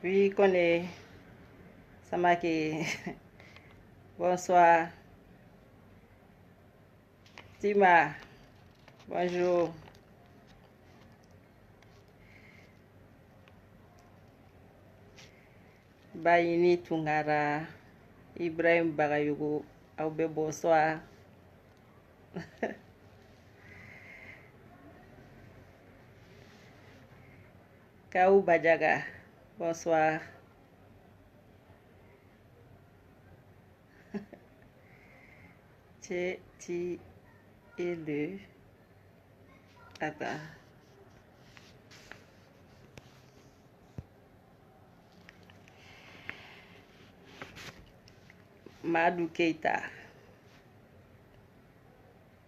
Oui, connaît Samaki. Bonsoir. Tima. Bonjour. Bayini Tungara. Ibrahim Bagayugo. Aube bonsoir. Kaou Badjaga. Bonsoir. Tu et le. Attends. Madou Keita.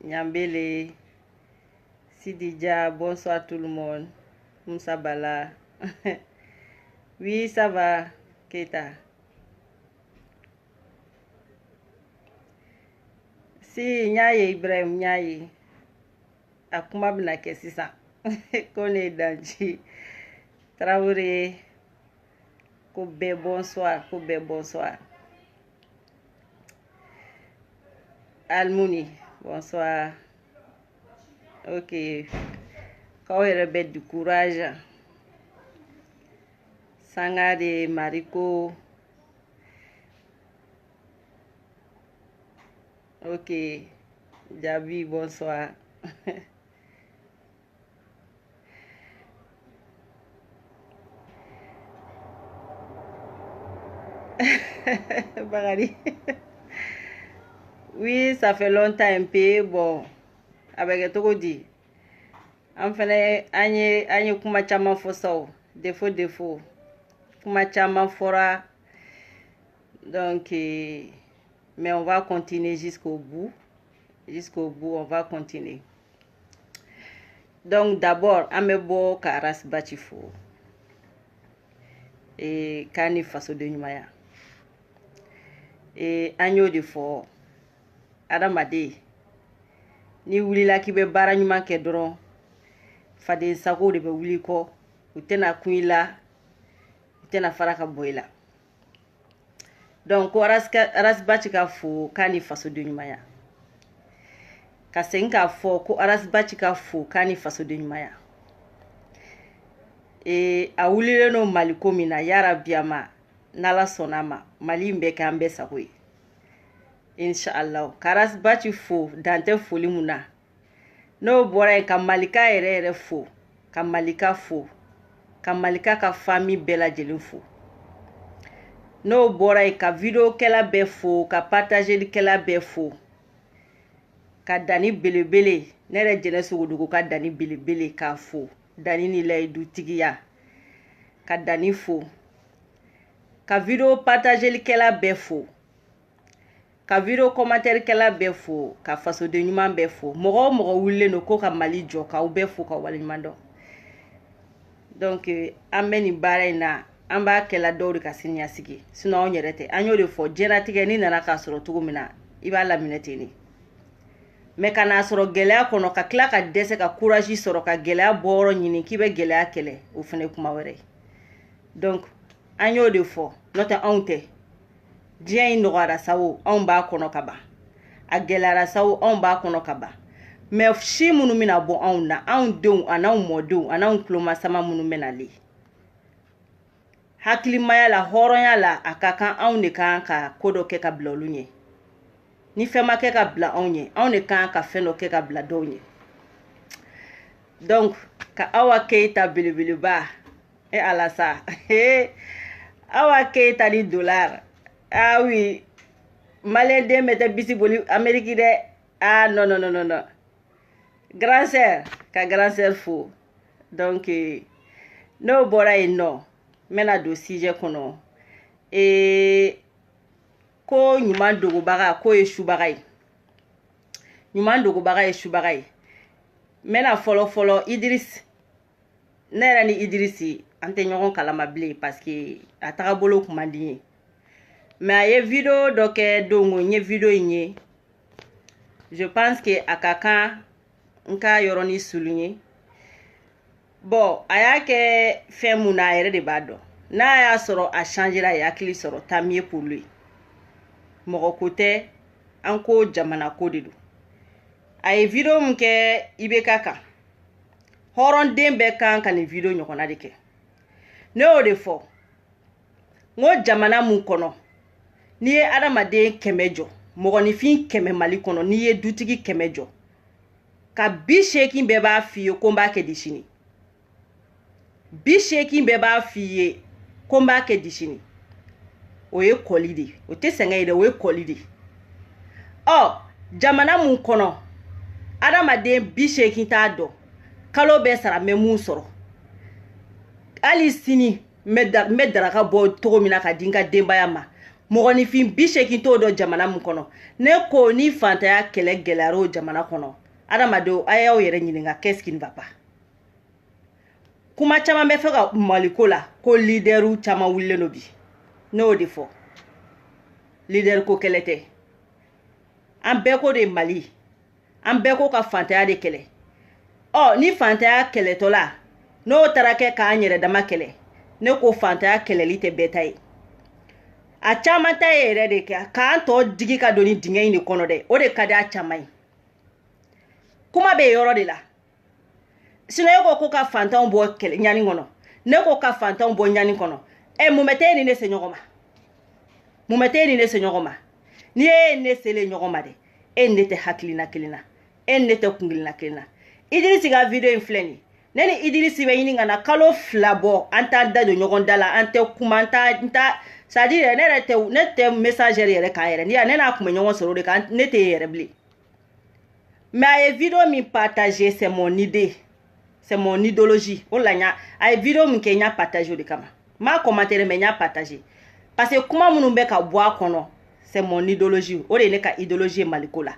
Nyambele. Sidija, bonsoir tout le monde. Moussa Bala. Oui, ça va, Keita. Si, Nyaye Ibrahim, Nyaye. Akuma bina kesisa. Kone Danji. Traoré. Koube, bonsoir. Koube, bonsoir. Almouni, bonsoir. Ok. Quand il rebelle du courage. Sangade, Mariko. Ok. Jabi, bonsoir. Bagari. Oui, ça fait longtemps un peu. Bon, avec tout dit. Enfin, anye kuma chama foso. Défaut. Kuma chama fora. Donc, mais on va continuer jusqu'au bout. Jusqu'au bout, on va continuer. Donc, d'abord, amebo karas bachifo. Et kani faso de nyumaya. Et agneau de fort. Adamade. Ni wulila k'i bɛ baara ɲuman kɛ dɔrɔn faden sago de bɛ wuli kɔ u tɛna kun i la u tɛna fara ka bɔ i la donc ko arasibaci ka fo k'a ni fasoden ɲumanya ka segin k'a fɔ ko arasibaci ka fo k'a ni fasoden ɲumanya a wulilen no mali ko min na yarabiyama n'ala sɔnna ma mali in bɛ kɛ an bɛɛ sago ye Inch'Allah. Karas bachi fo dante foli mun na n'o bɔra yen ka malika yɛrɛ fo ka malika fo ka malika ka famille bɛɛ lajɛlen fo n'o bɔra yen ka video kɛla bɛɛ fo ka partageli kɛla bɛɛ fo ka dani belebele ne yɛrɛ jɛnɛ sogodogo ka dani belebele k'a fo dani ni layidu tigiya ka dani fo ka video partageli kɛla bɛɛ fo ka video commentaire kɛla bɛɛ fo ka fasoden ɲuman bɛɛ fo mɔgɔ o mɔgɔ wulilen no ko ka mali jɔ k'aw bɛɛ fo ka waleɲuman dɔn donc an bɛ nin baara in na an b'a kɛla dɔw de ka siniɲasigi sinon anw yɛrɛ tɛ an y'o de fɔ diɲɛlatigɛ ni nana k'a sɔrɔ cogo min na i b'a laminɛ ten de mais ka n'a sɔrɔ gɛlɛya kɔnɔ ka tila ka dɛsɛ ka courage sɔrɔ ka gɛlɛya bɔyɔrɔ ɲini k'i bɛ gɛlɛya kɛlɛ o fana ye kuma wɛrɛ ye donc an y'o de fɔ n'o tɛ anw tɛ diɲɛ in nɔgɔyara sawo anw b'a kɔnɔ ka ban a gɛlɛyara sawo anw b'a kɔnɔ ka ban mais si minnu bɛna bɔ anw na anw denw a n'anw mɔdenw a n'anw tulomasama minnu bɛnalen hakilimaya la hɔrɔnya la a ka kan anw de kan ka ko dɔ kɛ ka bila olu ɲɛ ni fɛn ma kɛ ka bila anw ɲɛ anw de kan ka fɛn dɔ kɛ ka bila dɔw ɲɛ donc ka Awa Keita belebeleba ala sa Awa Keita ni dollar ah oui malien den bɛ tɛ bisi boli Amérique dɛ ah non grand sœur ka grand sœur fo donc n'o bɔra yen nɔ n bɛna don sujet kɔnɔ ko ɲuman dogobaga ko ye subaga ye ɲuman dogobaga ye subaga ye n bɛna fɔlɔ Idris ne yɛrɛ ni Idris an tɛ ɲɔgɔn kalama bilen parce que a tagabolo kun man di n ye mais a ye video dɔ kɛ dongo n ye video in ye je pense que a ka kan n ka yɔrɔni souligner bon a y'a kɛ fɛn mun na a yɛrɛ de b'a dɔn n'a y'a sɔrɔ a changera a hakili sɔrɔ tant mieux pour lui. Mɔgɔ ko tɛ an ko jamana ko de don. A ye video min kɛ IBK kan hɔrɔnden bɛɛ kan ka nin video ɲɔgɔnna de kɛ. Ne y'o de fɔ n ko jamana mun kɔnɔ n'i ye adamaden 100 jɔ mɔgɔninfin 100 Mali kɔnɔ n'i ye dutigi 100 jɔ ka 80 bɛɛ b'a f'i ye ko n b'a kɛ di sini 80 bɛɛ b'a f'i ye ko n b'a kɛ di sini o ye kɔli de o tɛ sɛgɛn ye dɛ o ye kɔli de jamana mun kɔnɔ adamaden 80 t'a dɔn kalo bɛɛ sara mɛ mun sɔrɔ hali sini n bɛ daraka bɔ cogo min na ka di n ka denbaya ma mɔgɔninfin 80 t'o dɔn jamana mun kɔnɔ ne ko ni fantanya kɛlɛ gɛlɛyara o jamana kɔnɔ adamadenw a y'aw yɛrɛ ɲininka qu'est-ce qui ne va pas kuma caman bɛ fɛ ka Maliko la ko leaderu caman wulilen do bi ne y'o de fɔ leader ko kɛlɛ tɛ an bɛɛ ko de Mali an bɛɛ ko ka fantanya de kɛlɛ ni fantanya kɛlɛtɔla n'o taara kɛ k'an yɛrɛ dama kɛlɛ ne ko fantanya kɛlɛli tɛ bɛɛ ta ye a caman ta ye yɛrɛ de k'an tɔ digi ka don ni dingɛ in de kɔnɔ dɛ o de ka di a caman ye kuma bɛ yɔrɔ de la sinon e ko ka fantanw bɔ kɛlɛ ɲani kɔnɔ ne ko ka fantanw bɔ ɲani kɔnɔ mun bɛ taa ni ne se ɲɔgɔn ma mun bɛ taa ni ne se ɲɔgɔn ma ni e ne sele ɲɔgɔn ma dɛ e ne tɛ hakilina kelen na e ne tɛ kungilina kelen na Idrisi ka video in filɛ nin ne ni Idrisi bɛ ɲini ka na kalo 2 bɔ an t'a da don ɲɔgɔn da la an tɛ kuma n ta c'est à dire ne tɛ messagère yɛrɛ kan yɛrɛ ne n'a kun bɛ ɲɔgɔn sɔrɔ o de kan ne tɛ yɛrɛ bilen mais a ye video min partager c'est mon idée c'est mon idéologie o la a ye video min kɛ n y'a partager o de kama m'a commenter mais n y'a partager parce que kuma minnu bɛ ka bɔ a kɔnɔ c'est mon idéologie o de ye ne ka idéologie ye Maliko la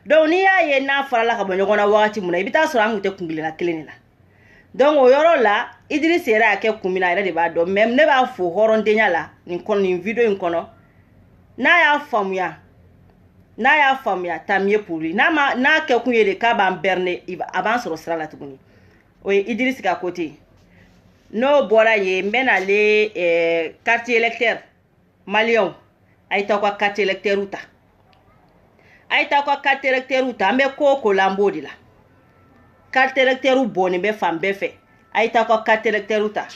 donc n'i y'a ye n'a farala ka bɔ ɲɔgɔn na wagati min na i bɛ taa sɔrɔ an kun tɛ kungilenna kelen de la donc o yɔrɔ la Idrisi yɛrɛ y'a kɛ kun min na a yɛrɛ de b'a dɔn mais ne b'a fo hɔrɔndenya la nin video in kɔnɔ n'a y'a faamuya tant mieux pour lui n'a kɛ kun ye de k'a b'an berner a b'an sɔrɔ sira la tuguni o ye Idrisi ka côté n'o bɔra yen n bɛ n'ale quartier électeur maliyɛnw a ye taa ka quartier électeur ta a ye taa ka quartier électeur ta an bɛ ko ko la an b'o de la quartier électeur bɔnnen bɛ fan bɛɛ fɛ a ye taa ka quartier électeur ta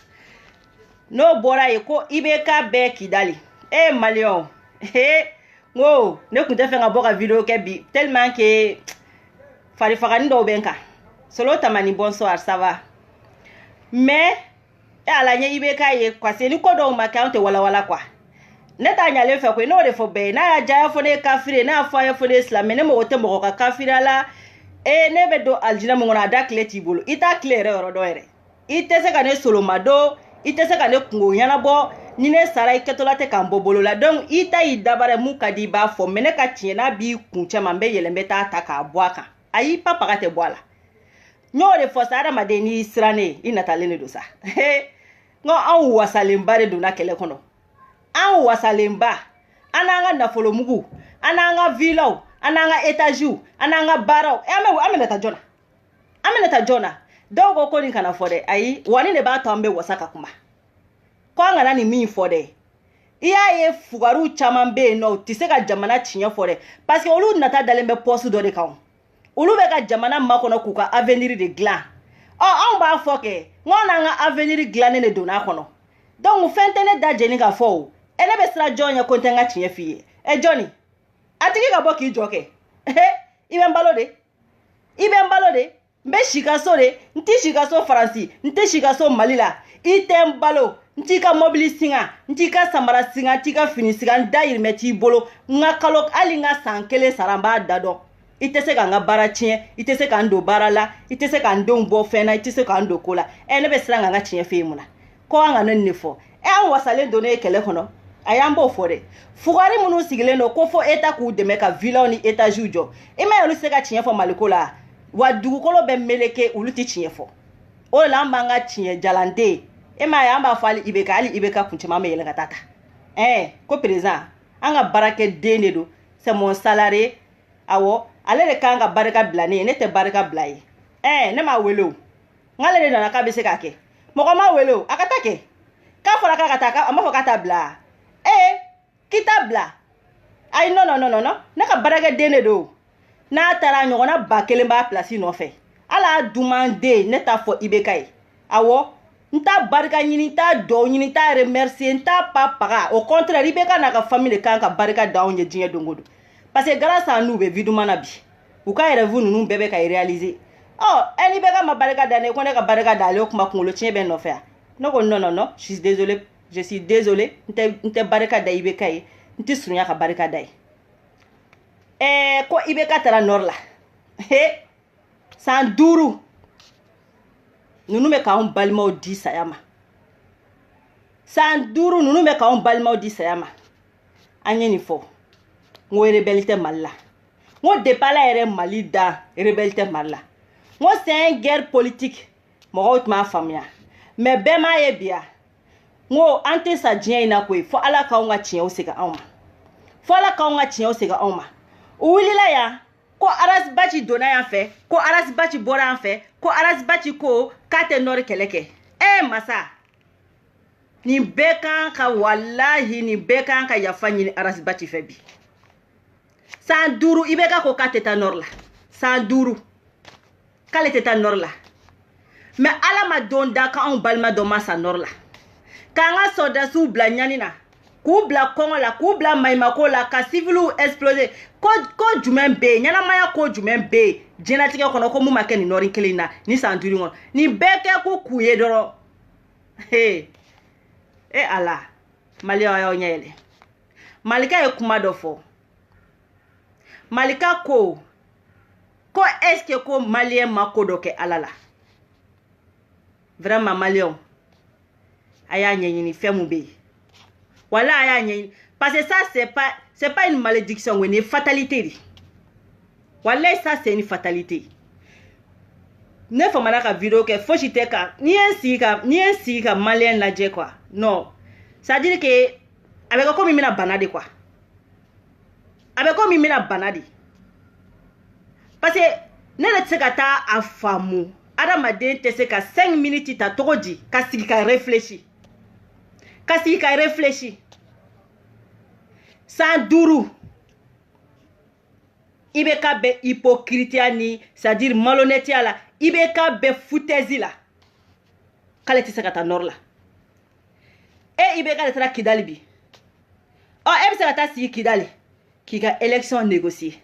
n'o bɔra yen ko IBK bɛɛ Kidali maliyɛnw ngo ne kun tɛ fɛ ka bɔ ka video kɛ bi tellement que farifagani dɔw bɛ n kan solo tamani bonsoir ça va mais ala ɲɛ IBK ye parce que ni ko dɔw ma kɛ an tɛ walawala quoi ne t'a ɲalen fɛ koyi n'o de fɔ bɛɛ ye n'a y'a diya fɔ ne ye kafiri n'a y'a fɔ a ye fɔ ne ye silamɛ ne mɔgɔ tɛ mɔgɔ ka kafiriya la ne bɛ don alijinɛ min kɔnɔ a da tile t'i bolo i t'a tile yɛrɛ yɔrɔ dɔn yɛrɛ i tɛ se ka ne soloma don i tɛ se ka ne kungo ɲɛnabɔ ni ne sara i kɛtɔla tɛ k'an bɔ bolo la donc i ta y'i dabara mun ka di i b'a fɔ mais ne ka tiɲɛ n'a b'i kun cɛ ma n bɛ yɛlɛn n bɛ taa ta k'a bɔ a kan ayi papaga tɛ bɔ a la n y'o de fɔ sa adamaden n'i sirannen i natalen de don sa n ko anw wasalenba de donna kɛlɛ kɔnɔ an wasalenba an n'an ka nafolomugu an n'an ka villaw an n'an ka étages an n'an ka baaraw an bɛna taa jɔn na an bɛna taa jɔn na dɔw ko nin kana fɔ dɛ ayi wa nin de b'a to an bɛ wasa ka kuma ko an kana nin min fɔ dɛ i y'a ye fugariw caman bɛ yen nɔ u tɛ se ka jamana tiɲɛ fɔ dɛ parce que olu nata dalen bɛ poste dɔ de kan olu bɛ ka jamana makɔnɔ k'u ka avenir de dilan anw b'a fɔ kɛ n ko n'an ka avenir dilannen de donna a kɔnɔ donc fɛn tɛ ne da jɛni ka fɔ o ne bɛ siran jɔn ɲɛ ko n tɛ n ka tiɲɛ f'i ye jɔnni a tigi ka bɔ k'i jɔ kɛ i bɛ n balo de n bɛ si ka so de n tɛ si ka so Faransi n tɛ si ka so Mali la i tɛ n balo n t'i ka mobili singa n t'i ka samara singa n t'i ka fini singa n dayirimɛ t'i bolo n ka kalo hali n ka san 1 sara n b'a da dɔn i tɛ se ka n ka baara tiɲɛ i tɛ se ka n don baara la i tɛ se ka n denw bɔ fɛn na i tɛ se ka n don ko la ne bɛ siran ka n ka tiɲɛ f'e mun na ko an ka ne nin fɔ an wasalen don ne ye kɛlɛ kɔnɔ a y'an b'o fɔ dɛ fugari minnu sigilen don ko fɔ eta k'u dɛmɛ ka villaw ni étages jɔ i ma ye olu se ka tiɲɛ fɔ Maliko la wa dugukolo bɛ meleke olu tɛ tiɲɛ fɔ o de la an b'an ka tiɲɛ jalanden e ma ye an b'a fɔ hali IBK kun caman bɛ yɛlɛ ka taa ta ko président an ka baarakɛden de don c'est mon salarié awɔ ale de kan ka barika bila ne ye ne tɛ barika bila ye ne m'a wele o n k'ale de nana k'a bɛ se k'a kɛ mɔgɔ m'a wele o a ka taa kɛ k'a fɔra k'a ka taa a m'a fɔ k'a t'a bila k'i t'a bila ayi non ne ka baarakɛden de don n'a taara ɲɔgɔnna 1000 b'a place nɔfɛ ala dumanden ne t'a fɔ IBK ye awɔ n t'a barika ɲini n t'a dɔw ɲini n t'a remercier n t'a paga au contraire IBK n'a ka famille de kan ka barika da anw ye diɲɛ don o don parce que grâce à nous bɛ vidéo na bi u ka rêve ninnu bɛɛ bɛ ka réaliser IBK ma barika da ne ko ne ka barika da ale o kuma kunkolo tiɲɛ bɛ nɔfɛ a ne ko non je suis désolé n tɛ barika da IBK ye n tɛ surunya ka barika da ye ko IBK taara nord la san 5 ninnu bɛ k'anw balimaw di saya ma san 5 ninnu bɛ k'anw balimaw di saya ma an ye nin fɔ n ko rebelle tɛ Mali la n ko depuis Ala yɛrɛ Mali da rebelle tɛ Mali la n ko c'est une guerre politique mɔgɔw tun b'a faamuya mais bɛɛ m'a ye bi n ko an tɛ sa diɲɛ in na koyi fo Ala k'anw ka tiɲɛw segin anw ma fo Ala k'anw ka tiɲɛw segin anw ma u wulila yan ko Arasbachi donna yan fɛ ko Arasbachi bɔra yan fɛ ko Arasbachi ko k'a tɛ nɔri kɛlɛ kɛ masa nin bɛɛ kan ka wallahi nin bɛɛ kan ka yafa ɲini Arasbachi fɛ bi san 5 IBK ko k'a tɛ taa nɔri la san 5 k'ale tɛ taa nɔri la mais Ala ma don da k'anw balima dɔ ma sa nɔri la k'an ka sɔrdasiw bila ɲani na k'u bila kɔngɔ la k'u bila maɲumako la ka civiliw exploser ko jumɛn bɛ yen ɲɛnamaya ko jumɛn bɛ yen diɲɛlatigɛ kɔnɔ ko mun ma kɛ nin nɔri kelen na ni san 5 kɔnɔ nin bɛɛ kɛ ko k'u ye dɔrɔn Ala Maliyɛnw y'aw ɲɛ yɛlɛ Malika ye kuma dɔ fɔ Malika ko est-ce que ko Maliyɛn ma ko dɔ kɛ Ala la vraiment Maliyɛnw a y'a ɲɛɲini fɛn mun bɛ yen voilà a y'a ɲɛɲini parce que ça c'est pas une malédiction c'est une fatalité voilà ça c'est une fatalité ne famana ka vidéo kɛ fosi tɛ kan ni ye sigi ka Maliyɛn lajɛ quoi non ça veut dire que a bɛ kɛ komi mina bana de quoi a bɛ komi mina bana de parce que ne ne tɛ se ka taa a faamu adamaden tɛ se ka 5 minutes ta togo di ka sigi ka réfléchir san 5 IBK bɛ hypocrite ni c'est-à-dire malhonnêteté la IBK bɛ foutaise la k'ale tɛ se ka taa nord la IBK de taara Kidali bi bɛ se ka taa sigi Kidali k'i ka élection négocier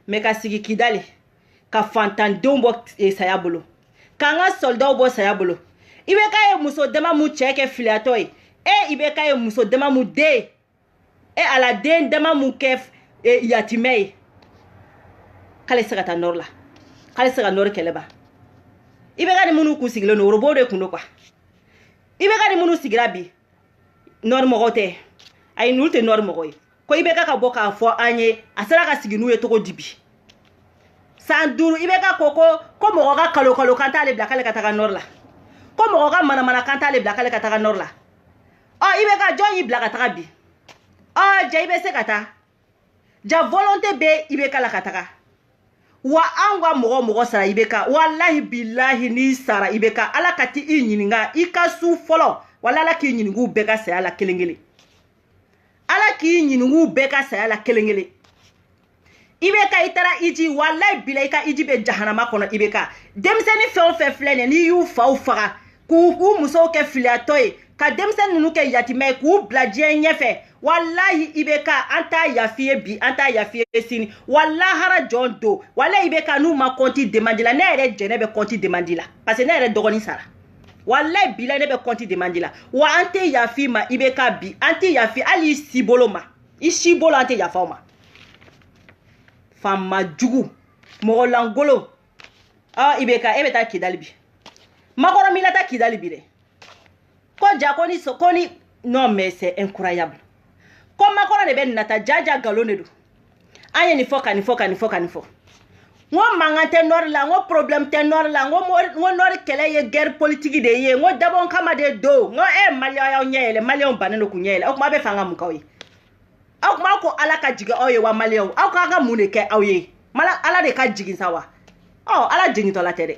mais ka sigi Kidali ka fantandenw bɔ saya bolo k'an ka soldaw bɔ saya bolo IBK ye muso dama mun cɛ kɛ filiatɔ ye IBK ye muso dama mun den ala den dama mun kɛ yatimɛ ye k'ale se ka taa nord la k'ale se ka nord kɛlɛ ban IBK ni minnu kun sigilen don orobo de kun don quoi IBK ni minnu sigira bi nord mɔgɔw tɛ ayi n'olu tɛ nord mɔgɔ ye ko IBK ka bɔ k'a fɔ an ye a sera ka sigi n'u ye togo di bi san 5 IBK ko mɔgɔ ka kalo kan t'ale bila k'ale ka taga nord la ko mɔgɔ ka mana kan t'ale bila k'ale ka taga nord la IBK jɔn y'i bila ka taga bi ja i bɛ se ka taa ja volonté bɛ IBK la ka taga wa an ka mɔgɔ sara IBK wallahi billahi n'i sara IBK ala ka ti i ɲininka i ka su fɔlɔ wala ala k'i ɲininka bɛɛ ka saya la kelen kelen ala k'i ɲininka bɛɛ ka saya la kelen kelen IBK i taara iji wallahi billahi i ka iji bɛ jahanama kɔnɔ IBK denmisɛnnin fɛn o fɛn filɛ nin n'i y'u faw faga k'u musow kɛ filiyatɔ ye ka denmisɛnnin ninnu kɛ yatimɛ ye k'u bila diɲɛ ɲɛfɛ wallahi IBK an t'a yafi ye bi an t'a yafi ye sini wallahara jɔn don wallahi IBK n'u ma compte demande la ne yɛrɛ jɛnɛ bɛ compte demande la parce que ne yɛrɛ dɔgɔnin sara wallahi billahi ne bɛ compte demande la wa an tɛ yafi ma IBK bi an tɛ yafi hali i si bolo ma i si bolo an tɛ yafa o ma fama jugu mɔgɔ langolo IBK e bɛ taa Kidali bi makɔrɔ mi la taa Kidali bi dɛ ko ja ko ni non mais c'est incroyable ko makɔrɔ de bɛ nata jaja galon de don an ye nin fɔ ka nin fɔ n ko mankan tɛ nord la n ko problème tɛ nord la n ko nord kɛlɛ ye guerre politique de ye n ko dabɔ kama de don n ko Maliyɛnw y'aw ɲɛ yɛlɛ Maliyɛnw bannen don k'u ɲɛ yɛlɛ o kuma a bɛ fɛ an ka mun k'aw ye aw kuma ko ala ka jigin aw ye wa Maliyɛnw aw k'an ka mun de kɛ aw ye Ala de ka jigin sa wa Ala jigintɔla tɛ dɛ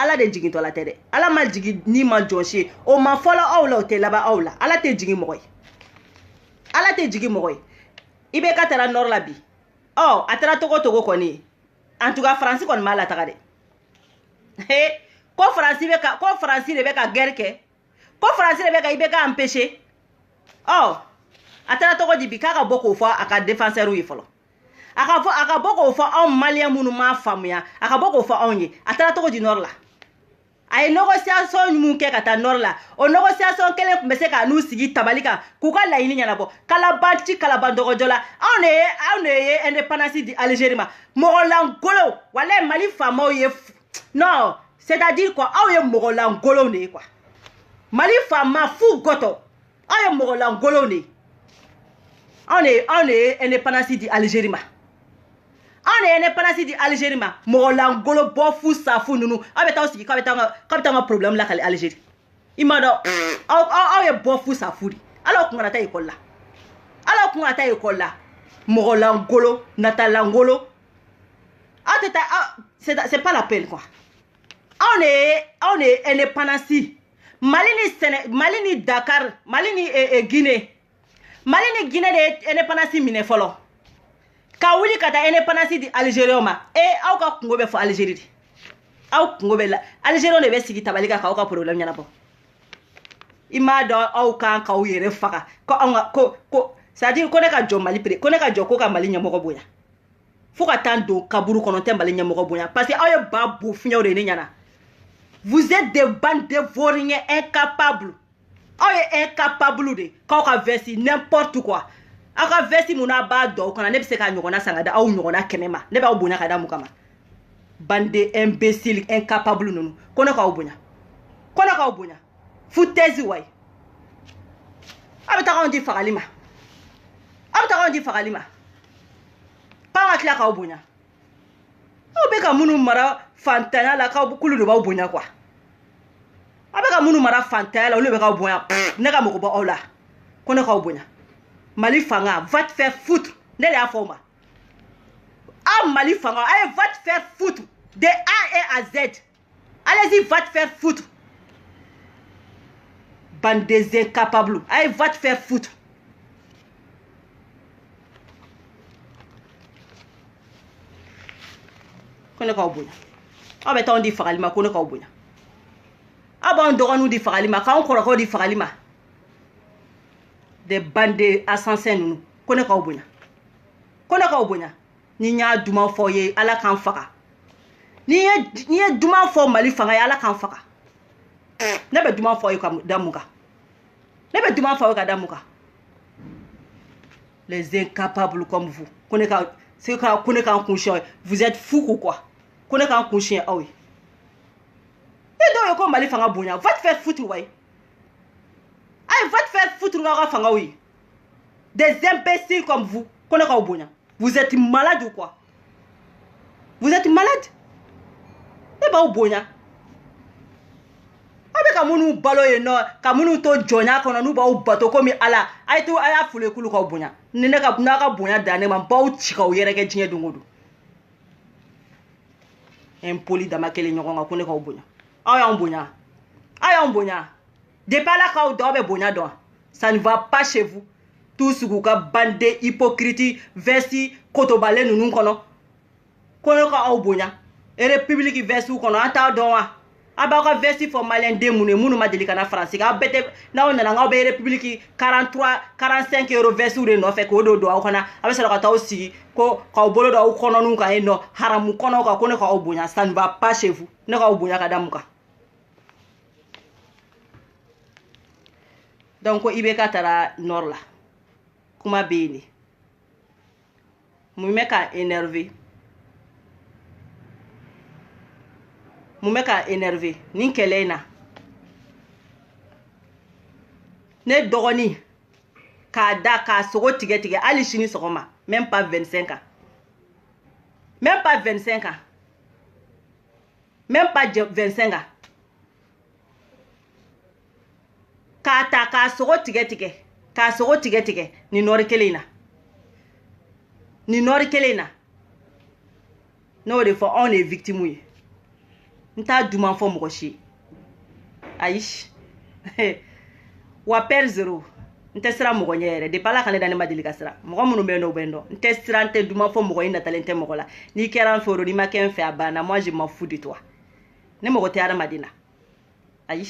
ala de jigin to la tɛ dɛ ala ma jigi ni ma jɔnsi o ma fɔlɔ aw la o tɛ laban aw la ala tɛ jigi mɔgɔ ye ala tɛ jigi mɔgɔ ye i bɛ ka taara nɔrɔ la bi ɔ a taara togo togo kɔni en tout cas faransi kɔni b'a la taga dɛ he ko faransi de bɛ ka guerre kɛ ko faransi de bɛ ka i bɛ ka empêcher ɔ a taara togo di bi k'a ka bɔ k'o fɔ a ka défenseur ye fɔlɔ a ka bɔ k'o fɔ anw maliyɛn minnu m'a faamuya a ka bɔ k'o fɔ anw ye a taara togo di nord la a ye négociation mun kɛ ka taa nord la o négociation kelen tun bɛ se ka n'u sigi tabali kan k'u ka laɲini ɲɛnabɔ kalaban dɔgɔjɔ la anw de ye indépendance di Algérie ma mɔgɔlangolo walayi Mali faamaw ye non c'est-à-dire quoi aw ye mɔgɔlangolo de ye quoi Mali faama fu gɔtɔ aw ye mɔgɔlangolo de ye anw de ye indépendance di Algérie ma anw de ye indépendance di Algérie ma mɔgɔlangolo bɔ fu safu ninnu aw bɛ taa sigi k'aw bɛ taa ka problème lakali Algérie i ma dɔn aw ye bɔ fu safu de ala kun kana taa école la ala kun kana taa école la mɔgɔlangolo natalangolo aw tɛ taa c'est pas la peine quoi anw de ye indépendance Mali ni Dakar Mali ni Guinée Mali ni Guinée de ye indépendance minɛ fɔlɔ ka wuli ka taa indépendance di Algériens ma aw ka kungo bɛ fɔ Algérie de aw kungo bɛ la Algériens de bɛ sigi tabali kan k'aw ka problème ɲɛnabɔ i m'a dɔn aw kan k'aw yɛrɛ faga ko anw ka ko c'est-à-dire ko ne ka jɔ Mali ko ne ka jɔ ko ka Mali ɲɛmɔgɔ bonya fo ka taa don kaburu kɔnɔ tɛ Mali ɲɛmɔgɔ bonya parce que aw ye ba bu fiɲɛw de ne ɲɛna vous êtes des bandes de vauriens incapables aw ye incapable de k'aw ka vesti n'importe quoi aw ka vesti mun n'a b'a dɔn o kana ne bɛ se k'a ɲɔgɔnna san ka da aw ɲɔgɔnna 100 ma ne b'aw bonya ka da mun kama bande imbécile incapable ninnu ko ne k'aw bonya foutaise wayi aw bɛ taga anw di fagali ma k'aw ka tila k'aw bonya aw bɛ ka minnu mara fantanya la k'aw kulu de b'aw bonya quoi aw bɛ ka minnu mara fantanya la olu bɛ k'aw bonya ne ka mɔgɔ bɔ aw la ko ne k'aw bonya Mali fanga va te faire foutre ne de y'a fɔ o ma aw Mali fanga allez va te faire foutre de A et à Z allez-y va te faire foutre bande des incapables allez va te faire foutre ko ne k'aw bonya aw bɛ taa anw di fagali ma ko ne k'aw bonya aw b'anw dɔgɔninw di fagali ma k'anw kɔrɔkɛw di fagali ma des bandes assassins ninnu ko ne k'aw bonya ni n y'a duman fɔ ye ala k'an faga ni ye duman fɔ Mali fanga ye ala k'an faga ne bɛ duman fɔ ye ka da mun kan les incapables comme vous ko ne k'an kun siɲɛ vous êtes fous ou quoi ko ne k'an kun siɲɛ aw ye e dɔw ye ko Mali fanga bonya va te faire foutre wayi ayi va te faire foutre n'aw ka fangaw ye des imbéciles comme vous ko ne k'aw bonya vous êtes malade ou quoi vous êtes malade ne b'aw bonya aw bɛ ka minnu balo yen nɔ ka minnu to jɔnya kɔnɔ n'u b'aw bato komi ala a y'a fule kulu k'aw bonya ni n'a ka bonya dan ne ma n b'aw ci k'aw yɛrɛkɛ diɲɛ don o don impoli dama kelen ɲɔgɔn kan ko ne k'aw bonya aw y'anw bonya depuis ala k'aw dɔn aw bɛ bonya dɔn ça ne va pas chez vous tous k'u ka bande hypocrite vesti kotobalen ninnu kɔnɔ ko ne k'aw bonya république vestiw kɔnɔ an t'a dɔn wa a b'aw ka vesti fɔ maliyɛn den minnu ma deli ka na faransi aw bɛɛ tɛ n'aw nana n'aw bɛ république 43-45 euro vestiw de nɔfɛ k'o don aw kana a bɛ sɔrɔ ka taa aw sigi ko k'aw bolo don aw kɔnɔniw kan yen nɔ haramu kɔnɔw kan ko ne k'aw bonya ça ne va pas chez vous ne k'aw bonya ka da mun kan donc ko IBK taara nord la kuma bɛ yen de mun bɛ ka énervé ni kɛlɛ in na ne dɔgɔnin k'a da k'a sogo tigɛ hali sini sɔgɔma même pas 25 ans même pas 25 ans k'a ta k'a sogo tigɛ ni nɔri kelen in na n'o de fɔ anw de ye victime ye nta duman fɔ mɔgɔ si ayi wa père zéro nte sira mɔgɔ ɲɛ yɛrɛ depuis Ala ka ne da ne ma deli ka sira mɔgɔ minnu bɛ yen nɔ o bɛ n dɔn nte sira nte duman fɔ mɔgɔ i natalen tɛ mɔgɔ la n'i kɛra n fɛ o don n'i ma kɛ n fɛ a banna moi je m'en fous de toi ne mɔgɔ tɛ adamaden na ayi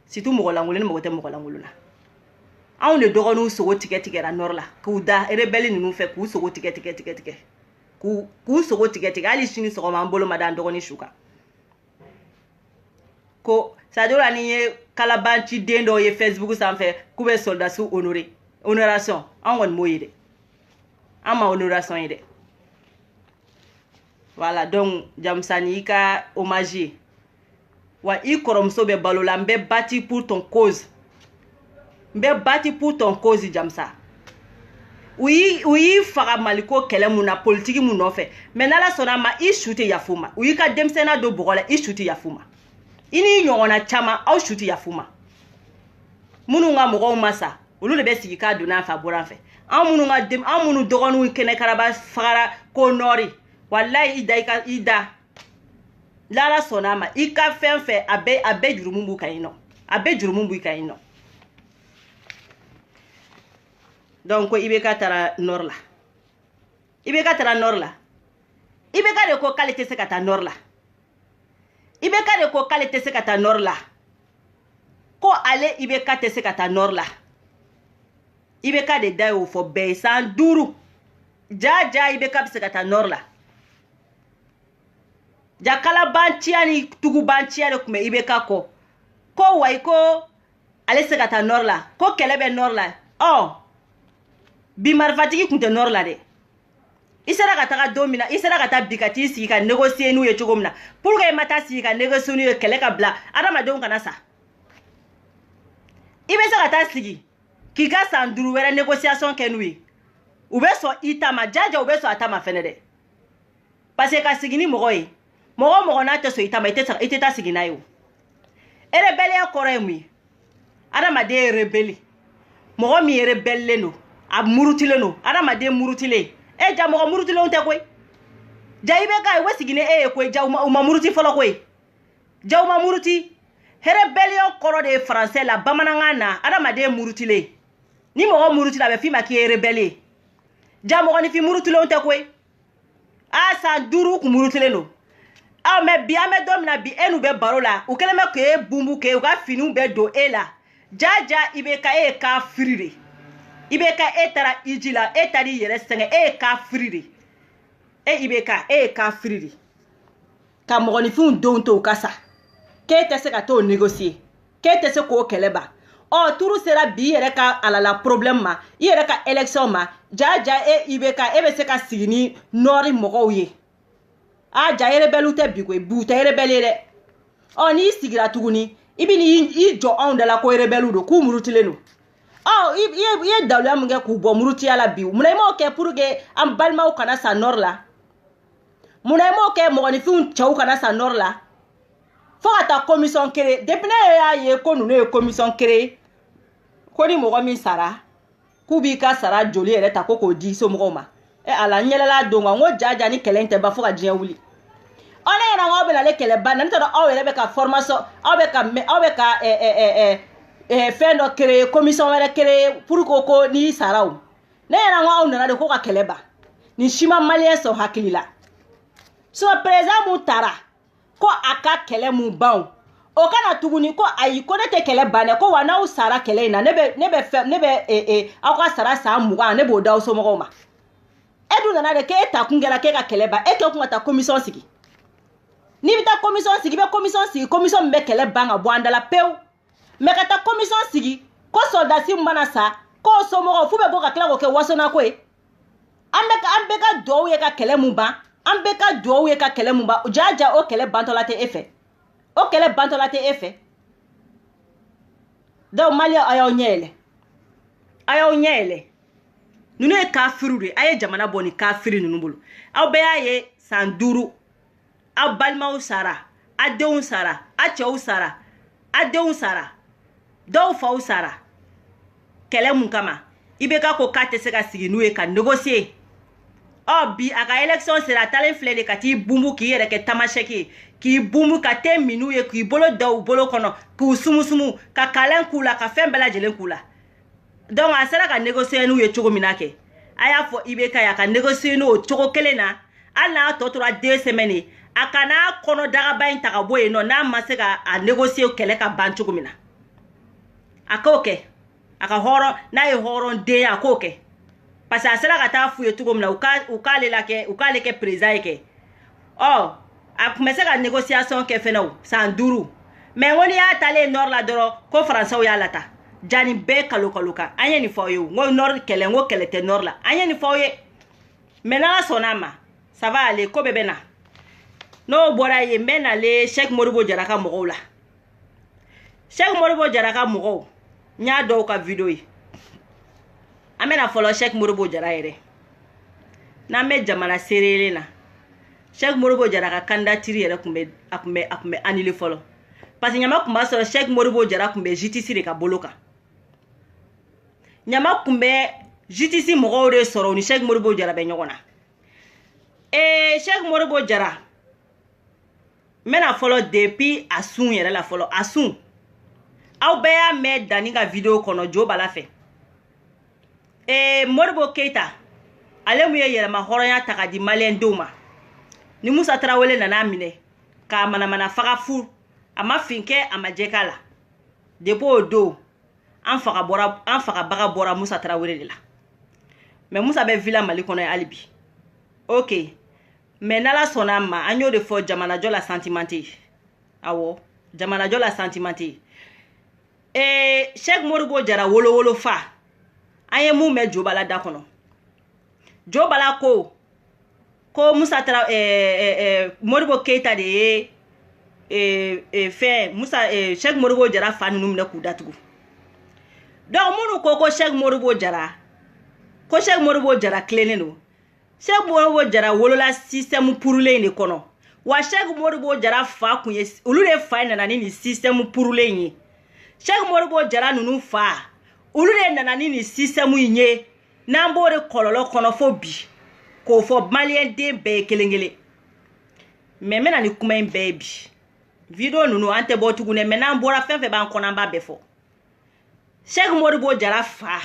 surtout mɔgɔ lankolon ne mɔgɔ tɛ mɔgɔ lankolon na anw de dɔgɔninw sogo tigɛra nord la k'u da rebelle ninnu fɛ k'u sogo tigɛ k'u sogo tigɛ hali sini sɔgɔma an bolo ma da an dɔgɔnin su kan ko sadora ni ye kalabanci den dɔw ye Facebook sanfɛ k'u bɛ soldats honoration an kɔni m'o ye dɛ an ma honoration ye dɛ voilà donc Jamsani i ka hommage wa i kɔrɔmuso bɛ balo la n bɛ bâti pour ton cause n bɛ bâti pour ton cause Jamsa u y'i faga Maliko kɛlɛ mun na politique mun nɔfɛ mais n'Ala sɔnna ma i su tɛ yafu ma u y'i ka denmisɛnniya don bɔgɔ la i su tɛ yafu ma i ni ɲɔgɔnna caman aw su tɛ yafu ma minnu ka mɔgɔw ma sa olu de bɛ sigi k'a donna an fɛ a bɔra an fɛ an minnu dɔgɔninw kɛnɛ karaba fagara ko nɔɔri wallahi i da n'Ala sɔnna ma i ka fɛn fɛn a bɛɛ jurumu b'u kan yen nɔ a bɛɛ jurumu b'u kan yen nɔ donc ko IBK taara nord la IBK taara nord la IBK de ko k'ale tɛ se ka taa nord la IBK de ko k'ale tɛ se ka taa nord la ko ale IBK tɛ se ka taa nord la IBK de da y'o fɔ bɛɛ ye san 5 ja IBK bɛ se ka taa nord la jakalabanciya ni tugubanciya de tun bɛ IBK kɔ ko wayi ko ale se ka taa nord la ko kɛlɛ bɛ nord la bi marifatigi tun tɛ nord la dɛ i sera ka taga don min na i sera ka taa bi ka t'i sigi ka négocier n'u ye cogo min na pour que i ma taa sigi ka négocier n'u ye kɛlɛ ka bila adamadenw kana sa i bɛ se ka taa sigi k'i ka san 5 wɛrɛ négociation kɛ n'u ye u bɛ sɔn i ta ma jaja u bɛ sɔn a ta ma fɛnɛ dɛ parce que ka sigi ni mɔgɔ ye mɔgɔ n'a tɛ sɔn i ta ma i tɛ taa sigi n'a ye o rébellion kɔrɔ ye mun ye adamaden ye rebelle mɔgɔ min ye rebelle don a murutilen don adamaden murutilen ja mɔgɔ murutilenw tɛ koyi ja IBK u bɛ sigi ni e ye koyi ja u ma muruti fɔlɔ koyi ja u ma muruti rébellion kɔrɔ de ye français la bamanankan na adamaden murutilen ni mɔgɔ murutila a bɛ f'i ma k'i ye rebelle ye ja mɔgɔninfin murutilenw tɛ koyi san 5 kun murutilen don mais bi an bɛ don min na bi e n'u bɛ baro la u kɛlen bɛ k'e bunbu kɛ u ka finiw bɛ don e la jaja IBK e ye kafiri de IBK e taara iji la e taara i yɛrɛ sɛgɛn e ye kafiri de IBK e ye kafiri de ka mɔgɔninfinw denw to u ka sa k'e tɛ se ka t'o négocier k'e tɛ se k'o kɛlɛ ban turu sera bi i yɛrɛ ka alala problème ma i yɛrɛ ka élection ma jaja IBK e bɛ se ka sigi ni nɔɔri mɔgɔw ye ja rebelle tɛ bi koyi bu tɛ rebelle ye dɛ n'i sigira tuguni i bɛ n'i jɔ anw da la ko rebelle don k'u murutilen don i ye dawuya mun kɛ k'u bɔ murutiya la bi munna i m'o kɛ pour que an balimaw kana sa nord la munna i m'o kɛ mɔgɔninfinw cɛw kana sa nord la fo ka taa commission créer depuis ne y'a ye ko ninnu ye commission créer ko ni mɔgɔ min sara k'u b'i ka sara joli yɛrɛ ta ko k'o di somɔgɔw ma ala n yɛlɛla don n ko jaja ni kɛlɛ in tɛ ban fo ka diɲɛ wuli ne ɲɛna k'aw bɛna ale kɛlɛ ban na ne t'a dɔn aw yɛrɛ bɛ ka formation aw bɛ ka fɛn dɔ créer commission wɛrɛ créer pour ko n'i sara o ne ɲɛna ko aw nana de ko ka kɛlɛ ban nin si ma maliyɛn sɔn hakili la président mun taara ko a ka kɛlɛ mun ban o kana tuguni ko ayi ko ne tɛ kɛlɛ ban dɛ ko wa n'aw sara kɛlɛ in na ne bɛ aw ka sara san 20 ne b'o d'aw somɔgɔw ma e dun nana de k'e ta kun kɛra k'e ka kɛlɛ ban e k'e kun ka taa commission sigi n'i bɛ taa commission sigi i bɛ commission sigi commission min bɛ kɛlɛ ban ka bɔ an da la pewu mais ka taa commission sigi ko soldats mana sa k'o somɔgɔw f'u bɛ bɔ ka tila k'o kɛ wasonako ye an bɛ ka duwawu ye ka kɛlɛ mun ban an bɛ ka duwawu ye ka kɛlɛ mun ban jaja o kɛlɛ bantɔla tɛ e fɛ o kɛlɛ bantɔla tɛ e fɛ donc maliyɛn a y'aw ɲɛ yɛlɛ ninnu ye kafiriw de a ye jamana bɔ ni kafiri ninnu bolo aw bɛɛ y'a ye san 5 aw balimaw sara a denw sara a cɛw sara a denw sara dɔw faw sara kɛlɛ mun kama IBK ko k'a tɛ se ka sigi n'u ye ka négocier Oh bi aka élection sera talen filɛ de ka t'i bumbu k'i yɛrɛ kɛ tamasɛki k'i bumbu ka te minu ye k'i bolo da u bolo kɔnɔ k'u sumusumu ka kalen k'u la ka fɛn bɛɛ lajɛlen k'u la donc a sera ka négocier n'u ye cogo min na kɛ a y'a fɔ IBK ya ka négocier n'o cogo kelen na hali n'a tɔ tora 2 semaines a kana kɔnɔ dagaba in ta ka bɔ yen nɔ n'a ma se ka a négocier kɛlɛ ka ban cogo min na a k'o kɛ a ka hɔrɔn n'a ye hɔrɔn den ye a k'o kɛ parce que a sera ka taa f'u ye cogo min na u k'ale kɛ président ye kɛ ɔ a tun bɛ se ka négociation kɛ fɛnɛ o san 5 mais n ko n'i y'a talen nord la dɔrɔn ko faransɛw y'a lata jani bɛɛ kalo kan an ye nin fɔ aw ye o n ko nord kɛlɛ n ko kɛlɛ tɛ nord la an ye nin fɔ aw ye mais n'ala sɔnna a ma ça va aller ko bɛɛ bɛ na n'o bɔra yen n bɛ nale Cheikh Modibo Jara ka mɔgɔw la Cheikh Modibo Jara ka mɔgɔw n y'a dɔw ka video ye an bɛna fɔlɔ Cheikh Modibo Jara yɛrɛ n'an bɛ jamana seerelen na Cheikh Modibo Jara ka candidature yɛrɛ kun bɛ annulé fɔlɔ parce que ɲama kun b'a sɔrɔ Cheikh Modibo Jara kun bɛ justice de ka bolo kan ɲama kun bɛ justice mɔgɔw de sɔrɔ ni Cheikh Modibo Jara bɛ ɲɔgɔn na Cheikh Modibo Jara n bɛna fɔlɔ depuis a sun yɛrɛ la fɔlɔ a sun aw bɛɛ y'a mɛn Dani ka video kɔnɔ jo bala fɛ Modibo Keita ale mun ye yɛrɛma hɔrɔnya ta ka di maliyɛn denw ma ni Musa Tarawele nana minɛ k'a manamana faga fu a ma finkɛ a ma jɛ k'a la depuis o don an fagabaga bɔra Musa Tarawele de la mais Musa bɛ villa Mali kɔnɔ ye hali bi ok mais n'ala sɔnna a ma an y'o de fɔ jamanajɔ la sentimenté awɔ jamanajɔ la sentimenté Cheikh Modibo Jara wolowolo fa an ye mun mɛn Jobala da kɔnɔ Jobala ko Musa Modibo Keita de ye fɛn Musa Cheikh Modibo Jara fa ninnu minɛ k'u datugu donc minnu ko Cheikh Modibo Jara tilennen don Cheikh Modibo Jara wolola système purulen de kɔnɔ wa Cheikh Modibo Jara fa kun ye olu de fa nana ni système purulen ye Cheikh Modibo Jara ninnu fa olu de nana ni système ye n'an b'o de kɔlɔlɔ kɔnɔ fo bi k'o fɔ maliyɛn den bɛɛ ye kelen kelen mais n bɛna ni kuma in bɛɛ ye bi video ninnu an tɛ bɔ tuguni mais n'an bɔra fɛn fɛn b'an kɔnɔ an b'a bɛɛ fɔ Cheikh Modibo Jara fa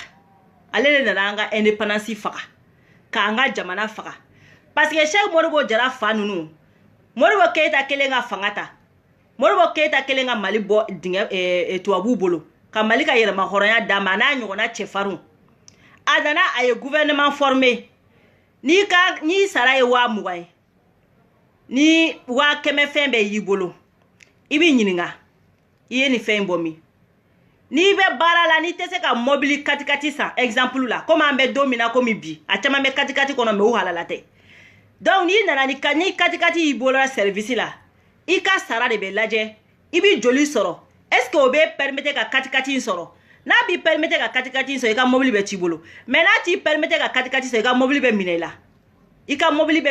ale de nana an ka indépendance faga k'an ka jamana faga parce que Cheikh Modibo Jara fa ninnu Modibo Keita kelen ka fanga ta Modibo Keita kelen ka Mali bɔ dingɛ tubabuw bolo ka Mali ka yɛrɛma hɔrɔnya d'a ma n'a ɲɔgɔnna cɛfarinw a nana a ye gouvernement formé ni sara ye 20,000 ye ni 100,000 fɛn bɛɛ y'i bolo i bɛ ɲininka i ye nin fɛn in bɔ min n'i bɛ baara la n'i tɛ se ka mobili katikati san exemple la komi an bɛ don min na komi bi a caman bɛ katikati kɔnɔ mais u halala tɛ donc n'i nana ni katikati y'i bolo service la i ka sara de bɛ lajɛ i bɛ joli sɔrɔ est ce que o bɛ permettre ka katikati in sɔrɔ n'a b'i permettre ka katikati in sɔrɔ i ka mobili bɛ t'i bolo mais n'a t'i permettre ka katikati sɔrɔ i ka mobili bɛ